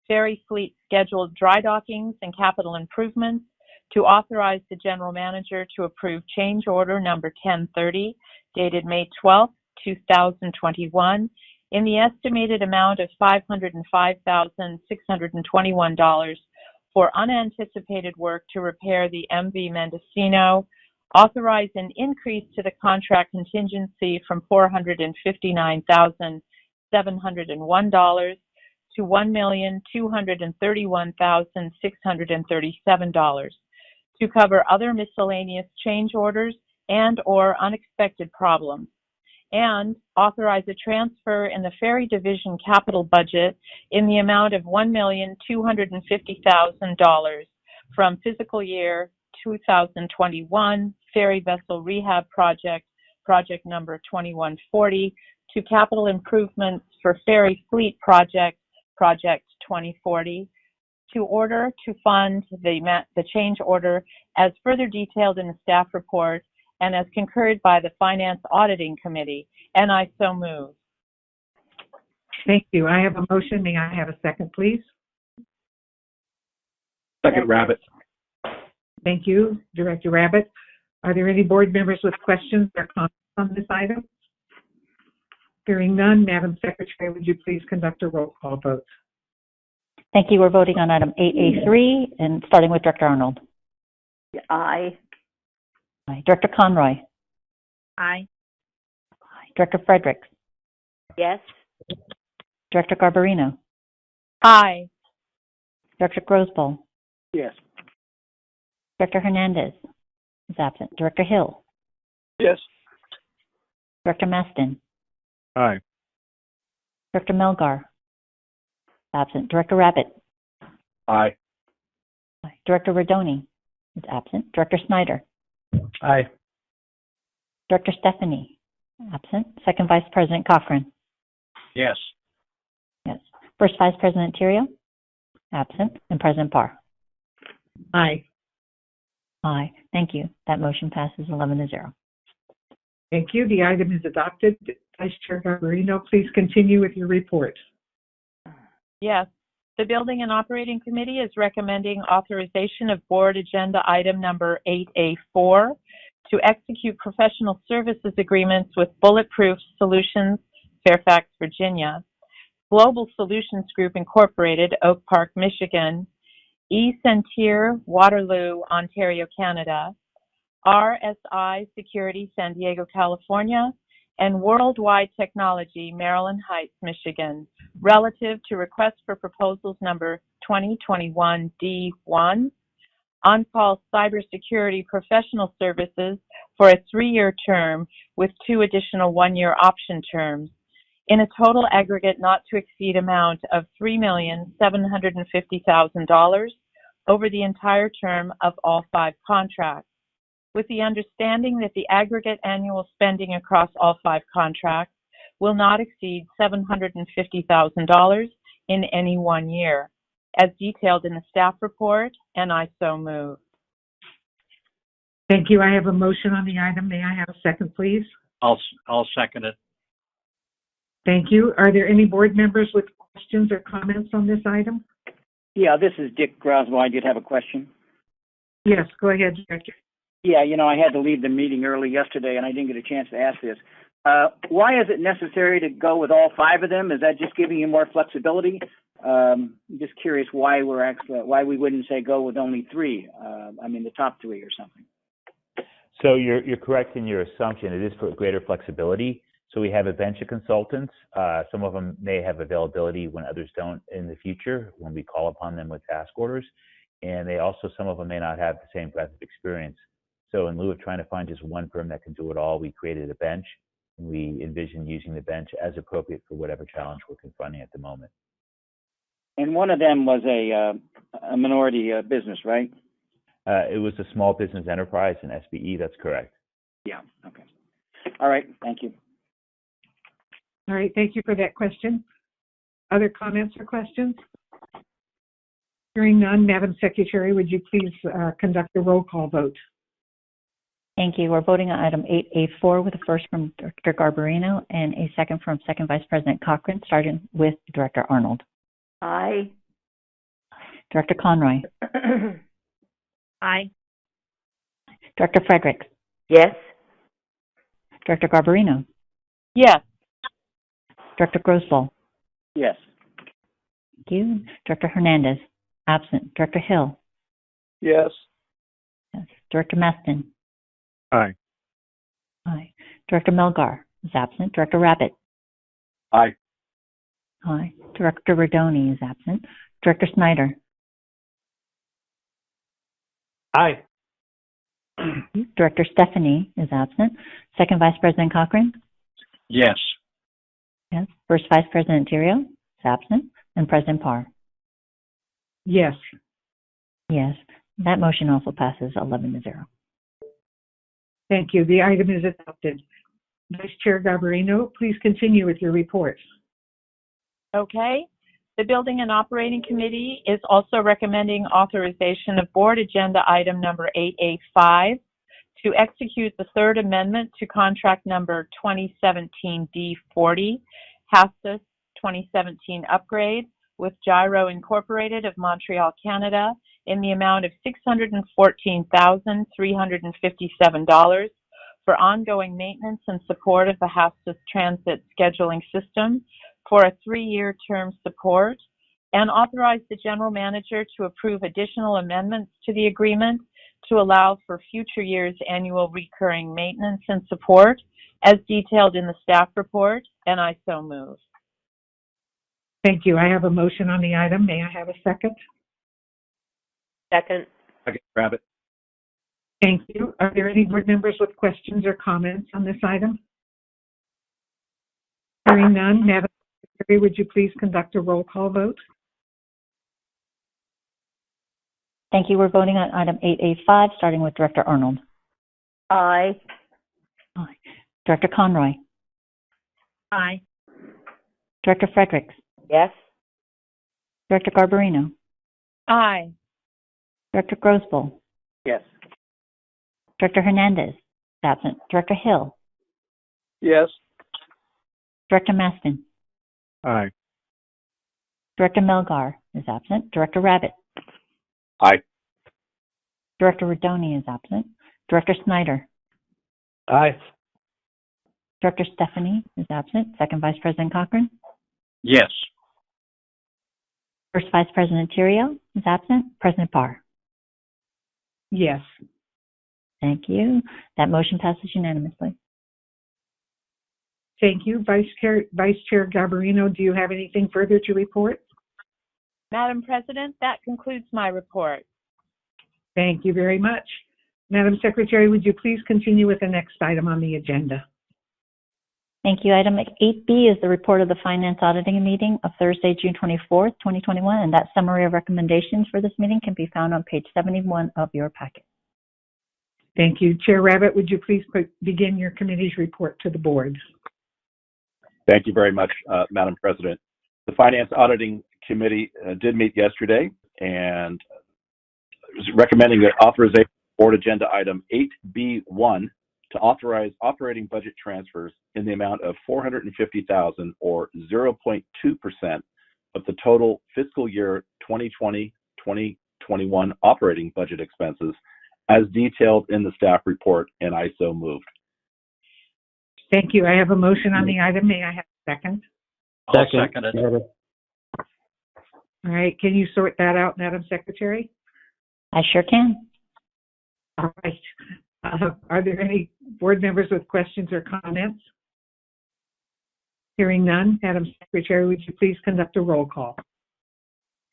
Speaker 21: ferry fleet scheduled dry dockings and capital improvements, to authorize the general manager to approve change order number 1030 dated May 12, 2021 in the estimated amount of $505,621 for unanticipated work to repair the MV Mendocino, authorize an increase to the contract contingency from $459,701 to $1,231,637 to cover other miscellaneous change orders and or unexpected problems, and authorize a transfer in the Ferry Division capital budget in the amount of $1,250,000 from fiscal year 2021 Ferry Vessel Rehab Project, project number 2140, to capital improvements for Ferry Fleet Project, project 2040, to order to fund the change order as further detailed in the staff report and as concurred by the Finance Auditing Committee, and I so move.
Speaker 1: Thank you. I have a motion. May I have a second, please?
Speaker 16: Second, Rabbit.
Speaker 1: Thank you, Director Rabbit. Are there any board members with questions or comments on this item? Hearing none, Madam Secretary, would you please conduct a roll call vote?
Speaker 2: Thank you. We're voting on item 8A3 and starting with Director Arnold.
Speaker 5: Aye.
Speaker 2: Aye. Director Conroy.
Speaker 3: Aye.
Speaker 2: Director Fredericks.
Speaker 5: Yes.
Speaker 2: Director Garbarino.
Speaker 21: Aye.
Speaker 2: Director Grosboll.
Speaker 8: Yes.
Speaker 2: Director Hernandez is absent. Director Hill.
Speaker 17: Yes.
Speaker 2: Director Maston.
Speaker 16: Aye.
Speaker 2: Director Melgar. Absent. Director Rabbit.
Speaker 16: Aye.
Speaker 2: Director Rodoni is absent. Director Snyder.
Speaker 16: Aye.
Speaker 2: Director Stephanie. Absent. Second Vice President Cochran.
Speaker 16: Yes.
Speaker 2: Yes. First Vice President Terrio. Absent. And President Parr.
Speaker 1: Aye.
Speaker 2: Aye. Thank you. That motion passes 11-0.
Speaker 1: Thank you. The item is adopted. Vice Chair Garbarino, please continue with your report.
Speaker 21: Yes. The Building and Operating Committee is recommending authorization of board agenda item number 8A4 to execute professional services agreements with Bulletproof Solutions, Fairfax, Virginia, Global Solutions Group Incorporated, Oak Park, Michigan, eCentier, Waterloo, Ontario, Canada, RSI Security, San Diego, California, and Worldwide Technology, Maryland Heights, Michigan, relative to request for proposals number 2021-D1, on-call cybersecurity professional services for a 3-year term with 2 additional 1-year option terms, in a total aggregate not to exceed amount of $3,750,000 over the entire term of all 5 contracts, with the understanding that the aggregate annual spending across all 5 contracts will not exceed $750,000 in any 1 year, as detailed in the staff report, and I so move.
Speaker 1: Thank you. I have a motion on the item. May I have a second, please?
Speaker 16: I'll second it.
Speaker 1: Thank you. Are there any board members with questions or comments on this item?
Speaker 8: Yeah, this is Dick Groswell. I did have a question.
Speaker 1: Yes, go ahead, Director.
Speaker 8: Yeah, I had to leave the meeting early yesterday, and I didn't get a chance to ask this. Why is it necessary to go with all 5 of them? Is that just giving you more flexibility? I'm just curious why we wouldn't say go with only 3. The top 3 or something.
Speaker 15: So you're correct in your assumption. It is for greater flexibility. So we have a bench of consultants. Some of them may have availability when others don't in the future when we call upon them with task orders. And some of them may not have the same breadth of experience. So in lieu of trying to find just one firm that can do it all, we created a bench. And we envision using the bench as appropriate for whatever challenge we're confronting at the moment.
Speaker 8: And one of them was a minority business, right?
Speaker 15: It was a small business enterprise, an SBE, that's correct.
Speaker 8: Yeah, okay. All right, thank you.
Speaker 1: All right, thank you for that question. Other comments or questions? Hearing none, Madam Secretary, would you please conduct a roll call vote?
Speaker 2: Thank you. We're voting on item 8A4 with a first from Director Garbarino and a second from Second Vice President Cochran, starting with Director Arnold.
Speaker 5: Aye.
Speaker 2: Director Conroy.
Speaker 3: Aye.
Speaker 2: Director Fredericks.
Speaker 5: Yes.
Speaker 2: Director Garbarino.
Speaker 21: Yes.
Speaker 2: Director Grosboll.
Speaker 8: Yes.
Speaker 2: Thank you. Director Hernandez. Absent. Director Hill.
Speaker 17: Yes.
Speaker 2: Yes. Director Maston.
Speaker 16: Aye.
Speaker 2: Aye. Director Melgar is absent. Director Rabbit.
Speaker 16: Aye.
Speaker 2: Aye. Director Rodoni is absent. Director Snyder.
Speaker 16: Aye.
Speaker 2: Director Stephanie is absent. Second Vice President Cochran.
Speaker 16: Yes.
Speaker 2: Yes. First Vice President Terrio is absent. And President Parr.
Speaker 1: Yes.
Speaker 2: Yes. That motion also passes 11-0.
Speaker 1: Thank you. The item is adopted. Vice Chair Garbarino, please continue with your report.
Speaker 21: Okay. The Building and Operating Committee is also recommending authorization of board agenda item number 8A5 to execute the third amendment to contract number 2017-D40, HASTUS 2017 upgrade with Gyro Incorporated of Montreal, Canada, in the amount of $614,357 for ongoing maintenance and support of the HASTUS transit scheduling system for a 3-year term support, and authorize the general manager to approve additional amendments to the agreement to allow for future years' annual recurring maintenance and support as detailed in the staff report, and I so move.
Speaker 1: Thank you. I have a motion on the item. May I have a second?
Speaker 5: Second.
Speaker 18: Second, Rabbit.
Speaker 1: Thank you. Are there any board members with questions or comments on this item? Hearing none, Madam Secretary, would you please conduct a roll call vote?
Speaker 2: Thank you. We're voting on item 8A5, starting with Director Arnold.
Speaker 5: Aye.
Speaker 2: Aye. Director Conroy.
Speaker 5: Aye.
Speaker 2: Director Fredericks.
Speaker 5: Yes.
Speaker 2: Director Garbarino.
Speaker 21: Aye.
Speaker 2: Director Grosboll.
Speaker 16: Yes.
Speaker 2: Director Hernandez. Absent. Director Hill.
Speaker 17: Yes.
Speaker 2: Director Maston.
Speaker 16: Aye.
Speaker 2: Director Melgar is absent. Director Rabbit.
Speaker 18: Aye.
Speaker 2: Director Rodoni is absent. Director Snyder.
Speaker 16: Aye.
Speaker 2: Director Stephanie is absent. Second Vice President Cochran.
Speaker 16: Yes.
Speaker 2: First Vice President Theriault is absent. President Parr.
Speaker 1: Yes.
Speaker 2: Thank you. That motion passes unanimously.
Speaker 1: Thank you. Vice Chair Garbarino, do you have anything further to report?
Speaker 21: Madam President, that concludes my report.
Speaker 1: Thank you very much. Madam Secretary, would you please continue with the next item on the agenda?
Speaker 2: Thank you. Item 8B is the report of the Finance Auditing Meeting of Thursday, June 24th, 2021, and that summary of recommendations for this meeting can be found on page 71 of your packet.
Speaker 1: Thank you. Chair Rabbit, would you please begin your committee's report to the board?
Speaker 18: Thank you very much, Madam President. The Finance Auditing Committee did meet yesterday and is recommending that authorization board agenda item 8B1 to authorize operating budget transfers in the amount of $450,000 or 0.2% of the total fiscal year 2020-2021 operating budget expenses as detailed in the staff report, and I so moved.
Speaker 1: Thank you. I have a motion on the item. May I have a second?
Speaker 16: I'll second it.
Speaker 1: All right. Can you sort that out, Madam Secretary?
Speaker 2: I sure can.
Speaker 1: All right. Are there any board members with questions or comments? Hearing none, Madam Secretary, would you please conduct a roll call?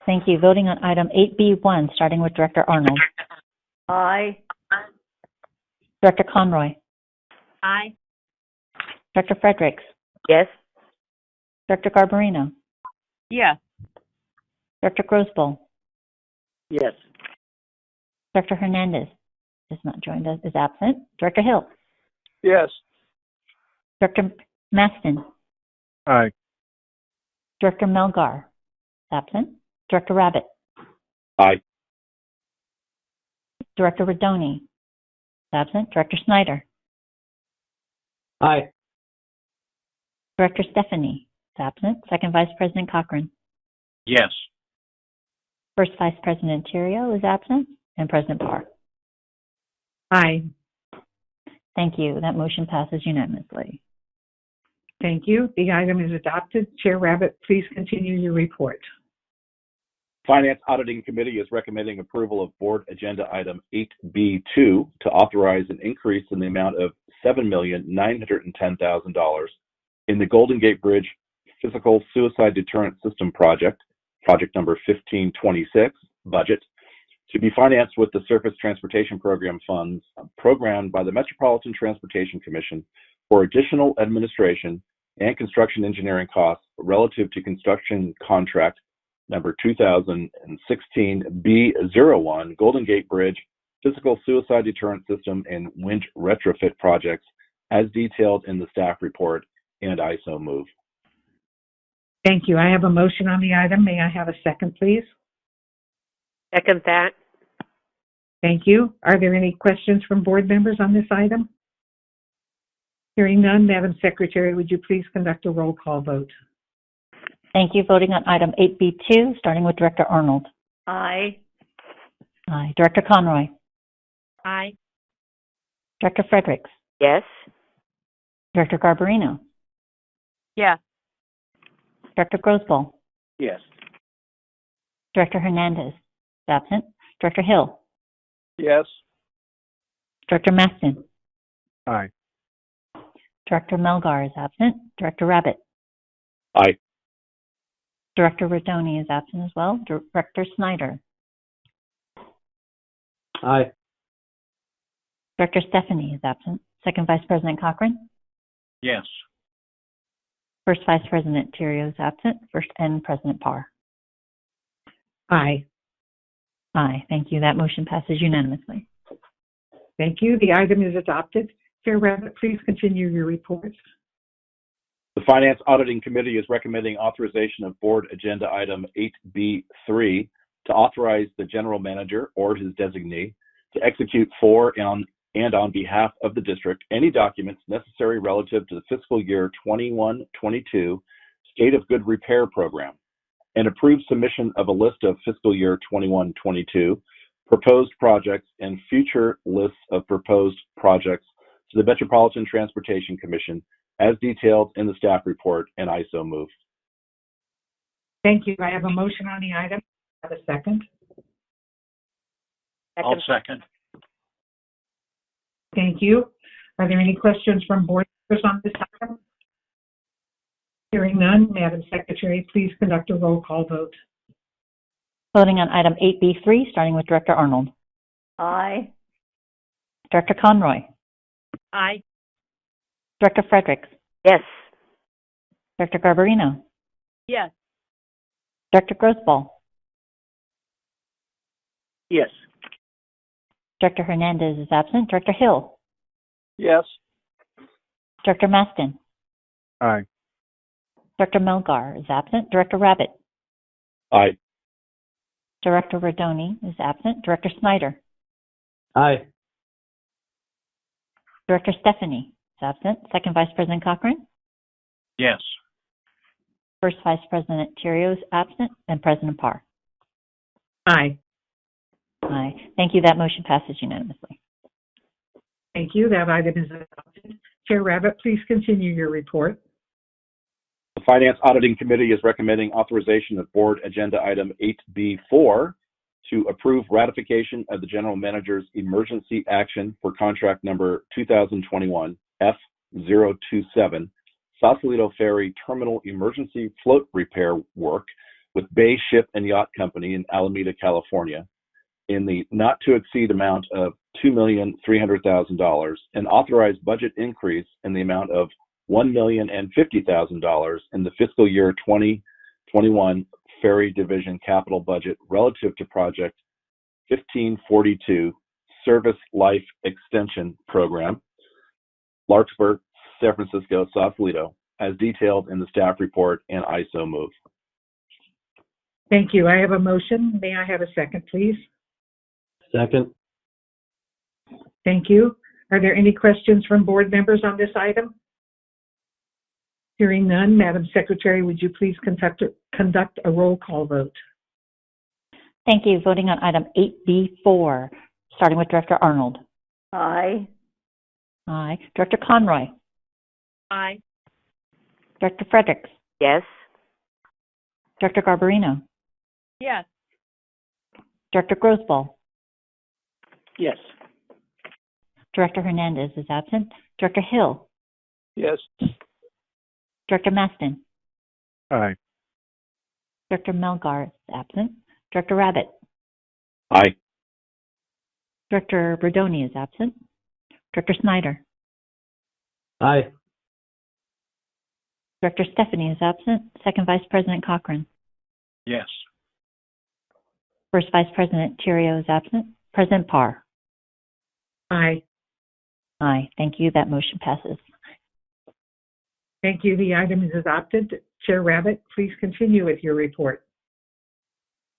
Speaker 2: Thank you. Voting on item 8B1, starting with Director Arnold.
Speaker 5: Aye.
Speaker 2: Director Conroy.
Speaker 5: Aye.
Speaker 2: Director Fredericks.
Speaker 5: Yes.
Speaker 2: Director Garbarino.
Speaker 21: Yes.
Speaker 2: Director Grosboll.
Speaker 16: Yes.
Speaker 2: Director Hernandez is not joined us, is absent. Director Hill.
Speaker 17: Yes.
Speaker 2: Director Maston.
Speaker 16: Aye.
Speaker 2: Director Melgar, absent. Director Rabbit.
Speaker 18: Aye.
Speaker 2: Director Rodoni, absent. Director Snyder.
Speaker 16: Aye.
Speaker 2: Director Stephanie is absent. Second Vice President Cochran.
Speaker 16: Yes.
Speaker 2: First Vice President Theriault is absent. And President Parr.
Speaker 1: Aye.
Speaker 2: Thank you. That motion passes unanimously.
Speaker 1: Thank you. The item is adopted. Chair Rabbit, please continue your report.
Speaker 18: Finance Auditing Committee is recommending approval of board agenda item 8B2 to authorize an increase in the amount of $7,910,000 in the Golden Gate Bridge Physical Suicide Deterrent System project number 1526 budget, to be financed with the Surface Transportation Program funds programmed by the Metropolitan Transportation Commission for additional administration and construction engineering costs relative to construction contract number 2016-B01 Golden Gate Bridge Physical Suicide Deterrent System and Wind Retrofit projects as detailed in the staff report, and I so move.
Speaker 1: Thank you. I have a motion on the item. May I have a second, please?
Speaker 5: Second that.
Speaker 1: Thank you. Are there any questions from board members on this item? Hearing none, Madam Secretary, would you please conduct a roll call vote?
Speaker 2: Thank you. Voting on item 8B2, starting with Director Arnold.
Speaker 5: Aye.
Speaker 2: Aye. Director Conroy.
Speaker 21: Aye.
Speaker 2: Director Fredericks.
Speaker 5: Yes.
Speaker 2: Director Garbarino.
Speaker 21: Yes.
Speaker 2: Director Grosboll.
Speaker 16: Yes.
Speaker 2: Director Hernandez is absent. Director Hill.
Speaker 17: Yes.
Speaker 2: Director Maston.
Speaker 16: Aye.
Speaker 2: Director Melgar is absent. Director Rabbit.
Speaker 18: Aye.
Speaker 2: Director Rodoni is absent as well. Director Snyder.
Speaker 16: Aye.
Speaker 2: Director Stephanie is absent. Second Vice President Cochran.
Speaker 16: Yes.
Speaker 2: First Vice President Terrio is absent. And President Parr.
Speaker 1: Aye.
Speaker 2: Aye. Thank you. That motion passes unanimously.
Speaker 1: Thank you. The item is adopted. Chair Rabbit, please continue your report.
Speaker 18: The Finance Auditing Committee is recommending authorization of Board Agenda Item 8B3 to authorize the General Manager or his designee to execute for and on behalf of the district any documents necessary relative to the fiscal year 21-22 State of Good Repair Program, and approve submission of a list of fiscal year 21-22 proposed projects and future lists of proposed projects to the Metropolitan Transportation Commission as detailed in the staff report, and I so move.
Speaker 1: Thank you. I have a motion on the item. Have a second.
Speaker 16: I'll second.
Speaker 1: Thank you. Are there any questions from board members on this item? Hearing none, Madam Secretary, please conduct a roll call vote.
Speaker 2: Voting on item 8B3, starting with Director Arnold.
Speaker 5: Aye.
Speaker 2: Director Conroy.
Speaker 21: Aye.
Speaker 2: Director Fredericks.
Speaker 5: Yes.
Speaker 2: Director Garbarino.
Speaker 21: Yes.
Speaker 2: Director Grosboll.
Speaker 16: Yes.
Speaker 2: Director Hernandez is absent. Director Hill.
Speaker 17: Yes.
Speaker 2: Director Maston.
Speaker 16: Aye.
Speaker 2: Director Melgar is absent. Director Rabbit.
Speaker 18: Aye.
Speaker 2: Director Rodoni is absent. Director Snyder.
Speaker 16: Aye.
Speaker 2: Director Stephanie is absent. Second Vice President Cochran.
Speaker 16: Yes.
Speaker 2: First Vice President Terrio is absent. And President Parr.
Speaker 1: Aye.
Speaker 2: Aye. Thank you. That motion passes unanimously.
Speaker 1: Thank you. That item is adopted. Chair Rabbit, please continue your report.
Speaker 18: The Finance Auditing Committee is recommending authorization of Board Agenda Item 8B4 to approve ratification of the General Manager's emergency action for contract number 2021 F027 Sausalito Ferry Terminal Emergency Float Repair Work with Bay Ship and Yacht Company in Alameda, California, in the not to exceed amount of $2,300,000 and authorize budget increase in the amount of $1,050,000 in the fiscal year 2021 Ferry Division capital budget relative to Project 1542 Service Life Extension Program, Larkspur, San Francisco, Sausalito, as detailed in the staff report, and I so move.
Speaker 1: Thank you. I have a motion. May I have a second, please?
Speaker 16: Second.
Speaker 1: Thank you. Are there any questions from board members on this item? Hearing none, Madam Secretary, would you please conduct a roll call vote?
Speaker 2: Thank you. Voting on item 8B4, starting with Director Arnold.
Speaker 5: Aye.
Speaker 2: Aye. Director Conroy.
Speaker 21: Aye.
Speaker 2: Director Fredericks.
Speaker 5: Yes.
Speaker 2: Director Garbarino.
Speaker 21: Yes.
Speaker 2: Director Grosboll.
Speaker 16: Yes.
Speaker 2: Director Hernandez is absent. Director Hill.
Speaker 17: Yes.
Speaker 2: Director Maston.
Speaker 16: Aye.
Speaker 2: Director Melgar is absent. Director Rabbit.
Speaker 18: Aye.
Speaker 2: Director Rodoni is absent. Director Snyder.
Speaker 16: Aye.
Speaker 2: Director Stephanie is absent. Second Vice President Cochran.
Speaker 16: Yes.
Speaker 2: First Vice President Terrio is absent. President Parr.
Speaker 1: Aye.
Speaker 2: Aye. Thank you. That motion passes.
Speaker 1: Thank you. The item is adopted. Chair Rabbit, please continue with your report.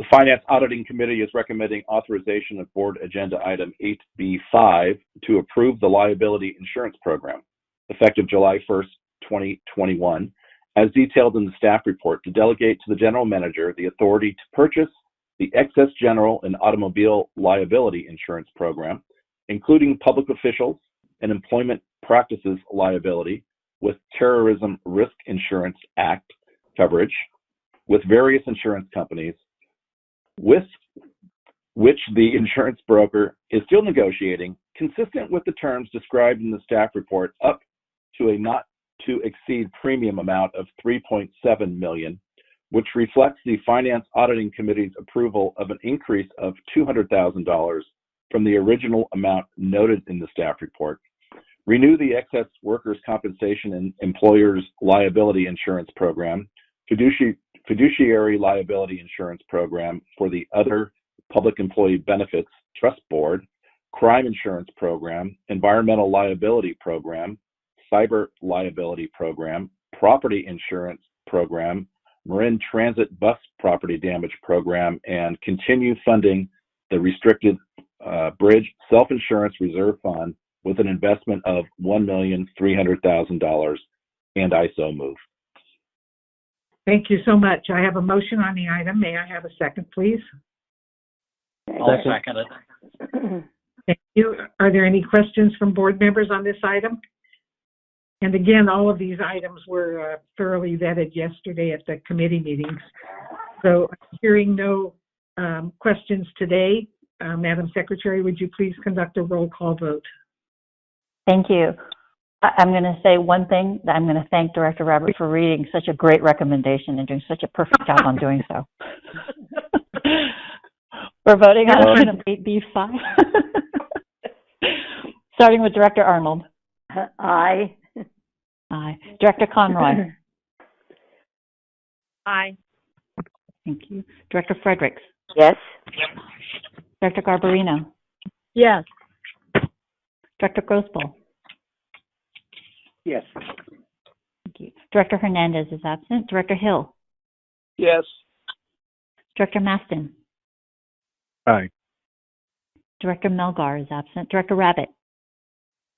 Speaker 18: The Finance Auditing Committee is recommending authorization of Board Agenda Item 8B5 to approve the Liability Insurance Program, effective July 1st, 2021, as detailed in the staff report, to delegate to the General Manager the authority to purchase the Excess General and Automobile Liability Insurance Program, including public officials and employment practices liability with Terrorism Risk Insurance Act coverage with various insurance companies, with which the insurance broker is still negotiating, consistent with the terms described in the staff report, up to a not to exceed premium amount of $3.7 million, which reflects the Finance Auditing Committee's approval of an increase of $200,000 from the original amount noted in the staff report. Renew the Excess Workers' Compensation and Employers' Liability Insurance Program, Fiduciary Liability Insurance Program for the Other Public Employee Benefits Trust Board, Crime Insurance Program, Environmental Liability Program, Cyber Liability Program, Property Insurance Program, Marin Transit Bus Property Damage Program, and continue funding the Restricted Bridge Self-Insurance Reserve Fund with an investment of $1,300,000, and I so move.
Speaker 1: Thank you so much. I have a motion on the item. May I have a second, please?
Speaker 16: I'll second it.
Speaker 1: Thank you. Are there any questions from board members on this item? And again, all of these items were thoroughly vetted yesterday at the committee meetings. So hearing no questions today, Madam Secretary, would you please conduct a roll call vote?
Speaker 2: Thank you. I'm going to say one thing, that I'm going to thank Director Robert for reading such a great recommendation and doing such a perfect job on doing so. We're voting on item 8B5. Starting with Director Arnold.
Speaker 5: Aye.
Speaker 2: Aye. Director Conroy.
Speaker 21: Aye.
Speaker 2: Thank you. Director Fredericks.
Speaker 5: Yes.
Speaker 2: Director Garbarino.
Speaker 21: Yes.
Speaker 2: Director Grossbull.
Speaker 8: Yes.
Speaker 2: Thank you. Director Hernandez is absent. Director Hill.
Speaker 17: Yes.
Speaker 2: Director Maston.
Speaker 16: Aye.
Speaker 2: Director Melgar is absent. Director Rabbit.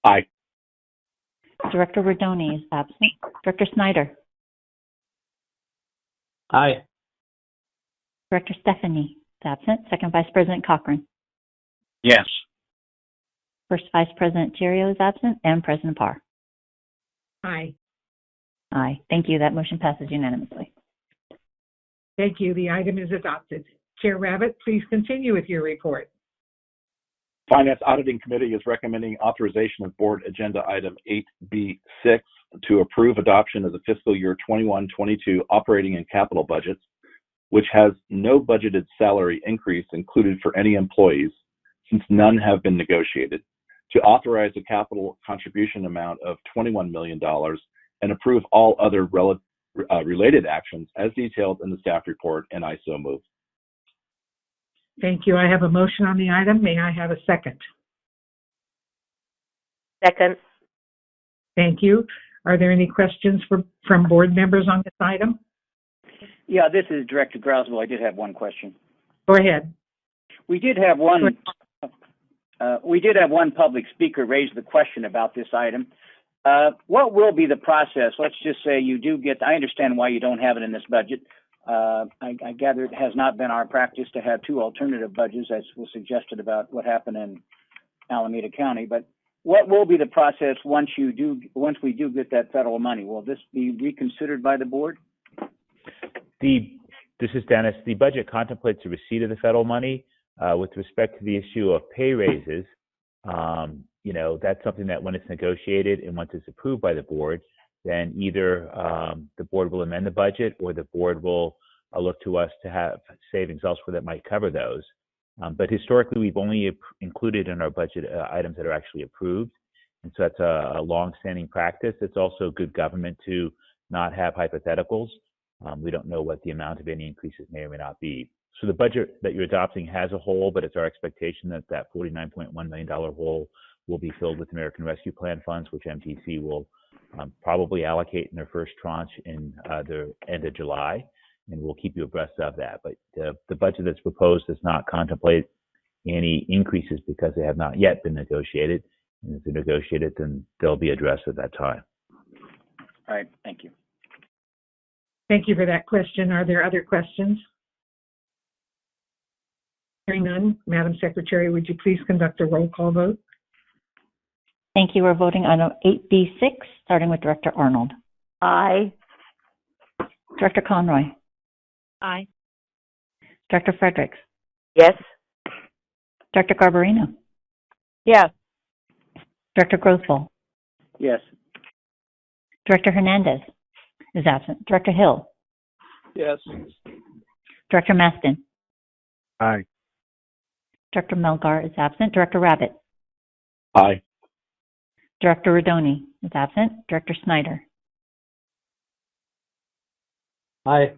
Speaker 18: Aye.
Speaker 2: Director Rodoni is absent. Director Snyder.
Speaker 16: Aye.
Speaker 2: Director Stephanie is absent. Second Vice President Cochran.
Speaker 16: Yes.
Speaker 2: First Vice President Cherio is absent. And President Parr.
Speaker 1: Aye.
Speaker 2: Aye. Thank you. That motion passes unanimously.
Speaker 1: Thank you. The item is adopted. Chair Rabbit, please continue with your report.
Speaker 18: Finance Auditing Committee is recommending authorization of Board Agenda Item 8B6 to approve adoption of the fiscal year 21-22 operating and capital budgets, which has no budgeted salary increase included for any employees, since none have been negotiated, to authorize a capital contribution amount of $21 million and approve all other related actions as detailed in the staff report, and I so move.
Speaker 1: Thank you. I have a motion on the item. May I have a second?
Speaker 5: Second.
Speaker 1: Thank you. Are there any questions from board members on this item?
Speaker 8: Yeah, this is Director Grouseville. I did have one question.
Speaker 1: Go ahead.
Speaker 8: We did have one public speaker raise the question about this item. What will be the process? Let's just say you do get, I understand why you don't have it in this budget. I gather it has not been our practice to have two alternative budgets, as was suggested about what happened in Alameda County. But what will be the process once we do get that federal money? Will this be reconsidered by the board?
Speaker 15: This is Dennis. The budget contemplates the receipt of the federal money. With respect to the issue of pay raises, that's something that when it's negotiated and once it's approved by the board, then either the board will amend the budget or the board will look to us to have savings elsewhere that might cover those. But historically, we've only included in our budget items that are actually approved. And so that's a long-standing practice. It's also good government to not have hypotheticals. We don't know what the amount of any increases may or may not be. So the budget that you're adopting has a hole, but it's our expectation that that $49.1 million hole will be filled with American Rescue Plan funds, which MTC will probably allocate in their first tranche in the end of July. and we'll keep you abreast of that. But the budget that's proposed does not contemplate any increases because they have not yet been negotiated. And if they're negotiated, then they'll be addressed at that time.
Speaker 8: All right, thank you.
Speaker 1: Thank you for that question. Are there other questions? Hearing none, Madam Secretary, would you please conduct a roll call vote?
Speaker 2: Thank you. We're voting on 8B6, starting with Director Arnold.
Speaker 5: Aye.
Speaker 2: Director Conroy.
Speaker 14: Aye.
Speaker 2: Director Fredericks.
Speaker 5: Yes.
Speaker 2: Director Garbarino.
Speaker 21: Yes.
Speaker 2: Director Grosvoll.
Speaker 8: Yes.
Speaker 2: Director Hernandez is absent. Director Hill.
Speaker 17: Yes.
Speaker 2: Director Maston.
Speaker 16: Aye.
Speaker 2: Director Melgar is absent. Director Rabbit.
Speaker 16: Aye.
Speaker 2: Director Rodoni is absent. Director Snyder.
Speaker 16: Aye.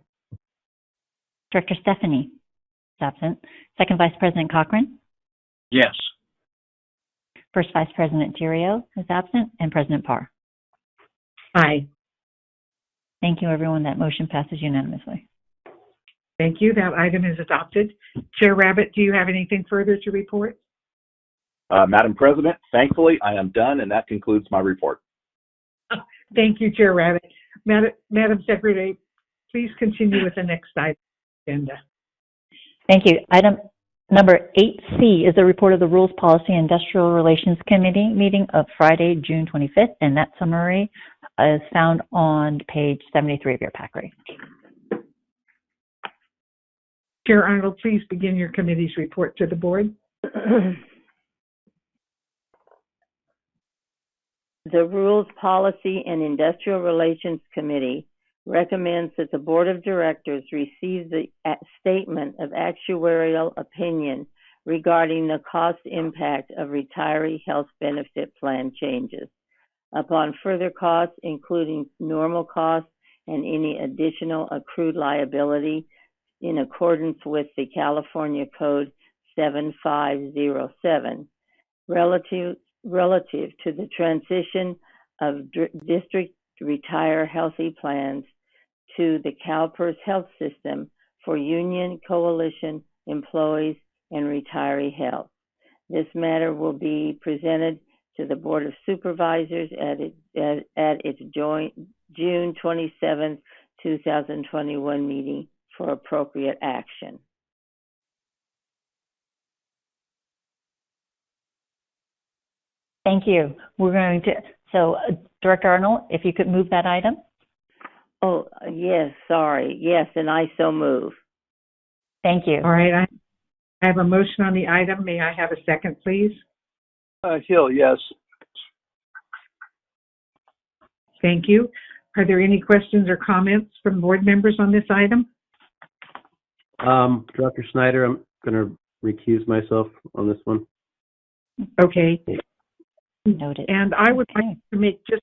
Speaker 2: Director Stephanie is absent. Second Vice President Cochran.
Speaker 16: Yes.
Speaker 2: First Vice President Theriault is absent. And President Parr.
Speaker 1: Aye.
Speaker 2: Thank you, everyone. That motion passes unanimously.
Speaker 1: Thank you. That item is adopted. Chair Rabbit, do you have anything further to report?
Speaker 18: Madam President, thankfully, I am done, and that concludes my report.
Speaker 1: Thank you, Chair Rabbit. Madam Secretary, please continue with the next item agenda.
Speaker 2: Thank you. Item number 8C is the report of the Rules, Policy, and Industrial Relations Committee meeting of Friday, June 25th, and that summary is found on page 73 of your pack.
Speaker 1: Chair Arnold, please begin your committee's report to the board.
Speaker 5: The Rules, Policy, and Industrial Relations Committee recommends that the Board of Directors receive the statement of actuarial opinion regarding the cost impact of retiree health benefit plan changes. Upon further costs, including normal costs and any additional accrued liability in accordance with the California Code 7507, relative to the transition of district retire healthy plans to the CalPERS health system for union, coalition, employees, and retiree health. This matter will be presented to the Board of Supervisors at its joint June 27, 2021 meeting for appropriate action.
Speaker 2: Thank you. We're going to, Director Arnold, if you could move that item.
Speaker 5: Oh, yes, sorry. Yes, and I so move.
Speaker 2: Thank you.
Speaker 1: All right, I have a motion on the item. May I have a second, please?
Speaker 17: Hill, yes.
Speaker 1: Thank you. Are there any questions or comments from board members on this item?
Speaker 4: Dr. Snyder, I'm going to recuse myself on this one.
Speaker 1: Okay.
Speaker 2: Noted.
Speaker 1: And I would like to make just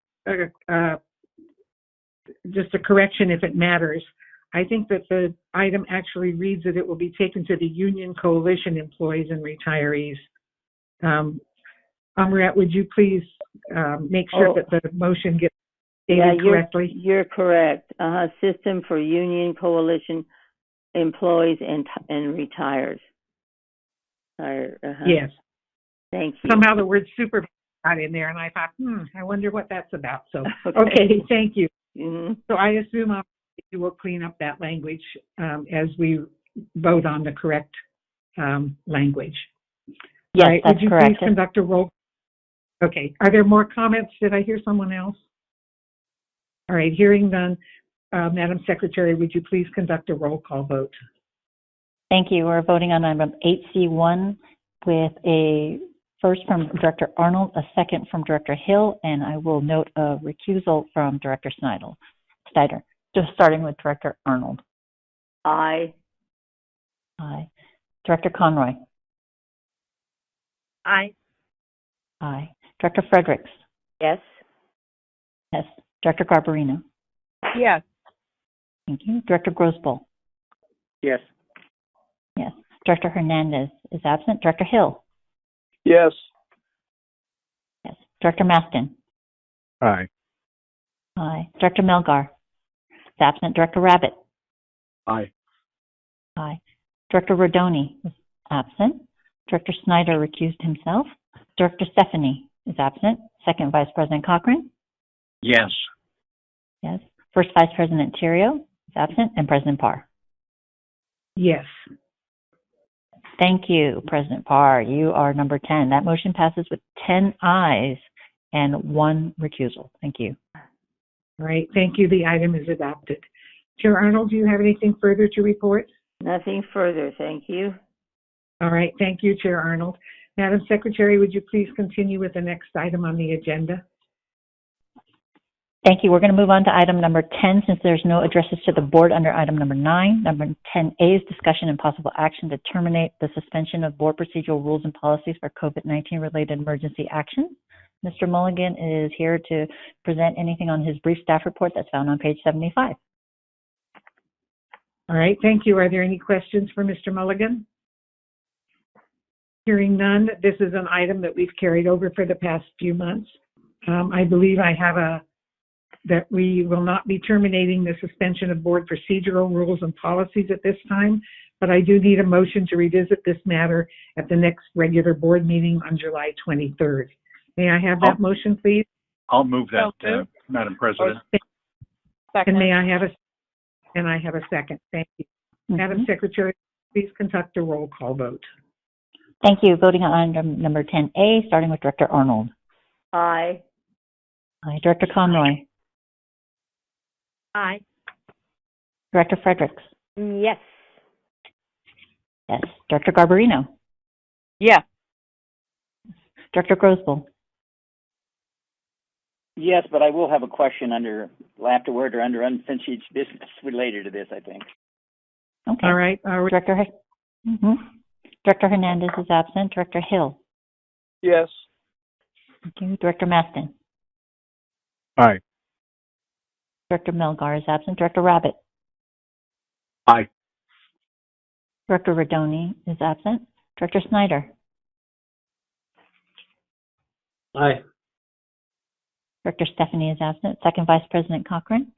Speaker 1: a correction if it matters. I think that the item actually reads that it will be taken to the union coalition employees and retirees. Amrit, would you please make sure that the motion gets stated correctly?
Speaker 5: You're correct. System for union coalition employees and retires.
Speaker 1: Yes.
Speaker 5: Thank you.
Speaker 1: Somehow the word supervisor got in there, and I thought, I wonder what that's about. So, okay, thank you.
Speaker 5: Mm-hmm.
Speaker 1: So I assume you will clean up that language as we vote on the correct language.
Speaker 2: Yes,
Speaker 1: right.
Speaker 2: that's
Speaker 1: Would you
Speaker 2: correct.
Speaker 1: please conduct a roll? Okay. Are there more comments? Did I hear someone else? All right. Hearing none, Madam Secretary, would you please conduct a roll call vote?
Speaker 2: Thank you. We're voting on item 8C1 with a first from Director Arnold, a second from Director Hill, and I will note a recusal from Director Snyder. Just starting with Director Arnold.
Speaker 5: Aye.
Speaker 2: Aye. Director Conroy.
Speaker 14: Aye.
Speaker 2: Aye. Director Fredericks.
Speaker 5: Yes.
Speaker 2: Yes. Director Garbarino.
Speaker 21: Yes.
Speaker 2: Thank you. Director Grosvoll.
Speaker 8: Yes.
Speaker 2: Yes. Director Hernandez is absent. Director Hill.
Speaker 17: Yes.
Speaker 2: Yes. Director Maston.
Speaker 16: Aye.
Speaker 2: Aye. Director Melgar is absent. Director Rabbit.
Speaker 16: Aye.
Speaker 2: Aye. Director Rodoni is absent. Director Snyder recused himself. Director Stephanie is absent. Second Vice President Cochran?
Speaker 16: Yes.
Speaker 2: Yes. First Vice President Theriault is absent, and President Parr.
Speaker 1: Yes.
Speaker 2: Thank you, President Parr. You are number 10. That motion passes with 10 ayes and 1 recusal. Thank you.
Speaker 1: All right. Thank you. The item is adopted. Chair Arnold, do you have anything further to report?
Speaker 5: Nothing further, thank you.
Speaker 1: All right. Thank you, Chair Arnold. Madam Secretary, would you please continue with the next item on the agenda?
Speaker 2: Thank you. We're going to move on to item number 10 since there's no addresses to the board under item number 9. Number 10A is discussion and possible action to terminate the suspension of board procedural rules and policies for COVID-19 related emergency action. Mr. Mulligan is here to present anything on his brief staff report that's found on page 75.
Speaker 1: All right. Thank you. Are there any questions for Mr. Mulligan? Hearing none, this is an item that we've carried over for the past few months. I believe I have that we will not be terminating the suspension of board procedural rules and policies at this time, but I do need a motion to revisit this matter at the next regular board meeting on July 23rd. May I have that motion, please?
Speaker 16: I'll move that, Madam President.
Speaker 1: And may I have a second? Thank you. Madam Secretary, please conduct a roll call vote.
Speaker 2: Thank you. Voting on item number 10A, starting with Director Arnold.
Speaker 5: Aye.
Speaker 2: Aye. Director Conroy.
Speaker 14: Aye.
Speaker 2: Director Fredericks.
Speaker 14: Yes.
Speaker 2: Yes. Director Garbarino.
Speaker 21: Yeah.
Speaker 2: Director Grosbull.
Speaker 8: Yes, but I will have a question afterward or under unfinished business related to this, I think.
Speaker 2: Okay.
Speaker 1: All right.
Speaker 2: Director Hernandez is absent. Director Hill.
Speaker 17: Yes.
Speaker 2: Thank you. Director Maston.
Speaker 16: Aye.
Speaker 2: Director Melgar is absent. Director Rabbit.
Speaker 16: Aye.
Speaker 2: Director Rodoni is absent. Director Snyder.
Speaker 16: Aye.
Speaker 2: Director Stephanie is absent. Second Vice President Cochran.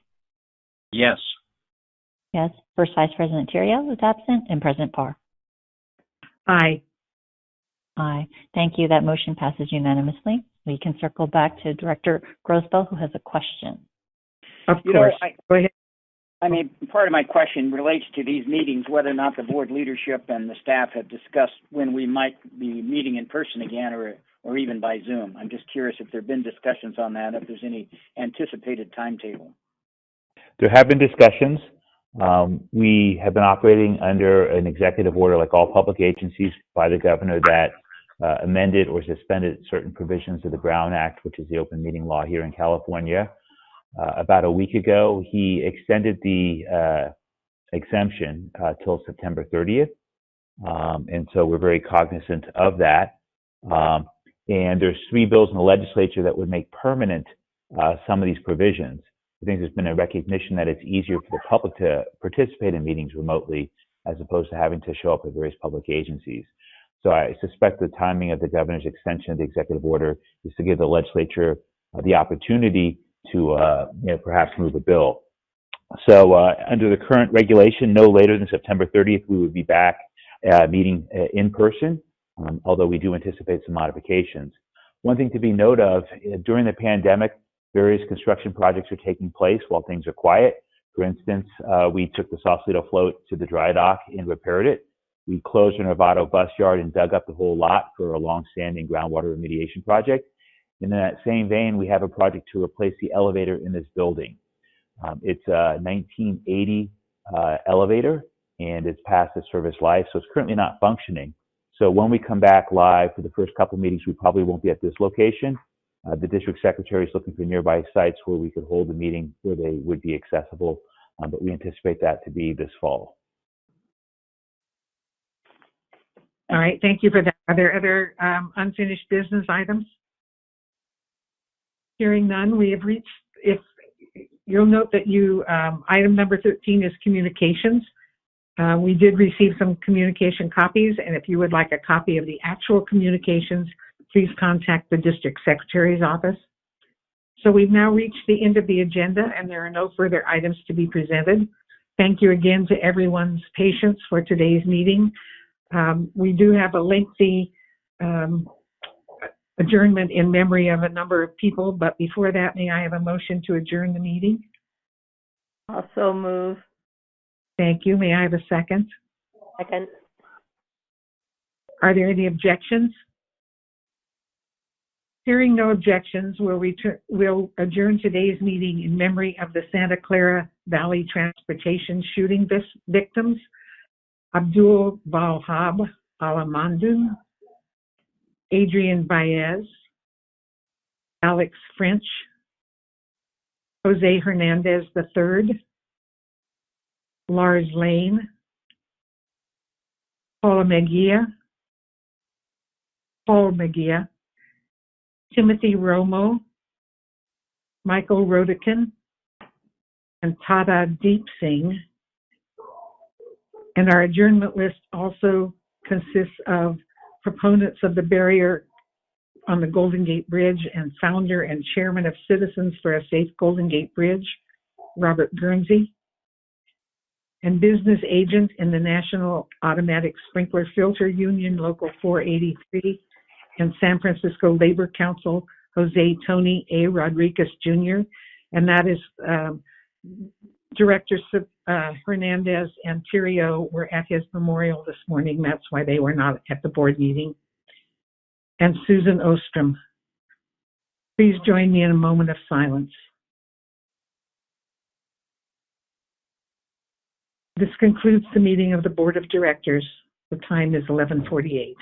Speaker 16: Yes.
Speaker 2: Yes. First Vice President Theriault is absent, and President Parr.
Speaker 1: Aye.
Speaker 2: Aye. Thank you. That motion passes unanimously. We can circle back to Director Grosbull, who has a question.
Speaker 1: Of course. Go ahead.
Speaker 8: I mean, part of my question relates to these meetings, whether or not the board leadership and the staff have discussed when we might be meeting in person again or even by Zoom. I'm just curious if there have been discussions on that, if there's any anticipated timetable.
Speaker 15: There have been discussions. We have been operating under an executive order, like all public agencies, by the governor that amended or suspended certain provisions of the Brown Act, which is the open meeting law here in California. About a week ago, he extended the exemption till September 30th. And so we're very cognizant of that. And there's 3 bills in the legislature that would make permanent some of these provisions. I think there's been a recognition that it's easier for the public to participate in meetings remotely as opposed to having to show up at various public agencies. So I suspect the timing of the governor's extension of the executive order is to give the legislature the opportunity to perhaps move a bill. So under the current regulation, no later than September 30th, we would be back meeting in person, although we do anticipate some modifications. One thing to be note of, during the pandemic, various construction projects are taking place while things are quiet. For instance, we took the Sausalito float to the dry dock and repaired it. We closed our Novato bus yard and dug up the whole lot for a long-standing groundwater remediation project. And in that same vein, we have a project to replace the elevator in this building. It's a 1980 elevator, and it's past its service life, so it's currently not functioning. So when we come back live for the first couple meetings, we probably won't be at this location. The district secretary is looking for nearby sites where we could hold a meeting where they would be accessible, but we anticipate that to be this fall.
Speaker 1: All right, thank you for that. Are there other unfinished business items? Hearing none, we have reached, if you'll note that item number 13 is communications. We did receive some communication copies, and if you would like a copy of the actual communications, please contact the district secretary's office. So we've now reached the end of the agenda, and there are no further items to be presented. Thank you again to everyone's patience for today's meeting. We do have a lengthy adjournment in memory of a number of people, but before that, may I have a motion to adjourn the meeting?
Speaker 5: Also move.
Speaker 1: Thank you. May I have a second?
Speaker 5: Second.
Speaker 1: Are there any objections? Hearing no objections, we'll adjourn today's meeting in memory of the Santa Clara Valley Transportation shooting victims, Abdul Balhab Alamandu, Adrian Baez, Alex French, Jose Hernandez III, Lars Lane, Paul Mejia, Timothy Romo, Michael Rodekin, and Tada Deep Singh. And our adjournment list also consists of proponents of the barrier on the Golden Gate Bridge and founder and chairman of Citizens for a Safe Golden Gate Bridge, Robert Guernsey, and business agent in the National Automatic Sprinkler Filter Union, Local 483, and San Francisco Labor Council, Jose Tony A. Rodriguez Jr., and that is Director Hernandez and Tirio were at his memorial this morning. That's why they were not at the board meeting. And Susan Ostrom. Please join me in a moment of silence. This concludes the meeting of the Board of Directors. The time is 11:48.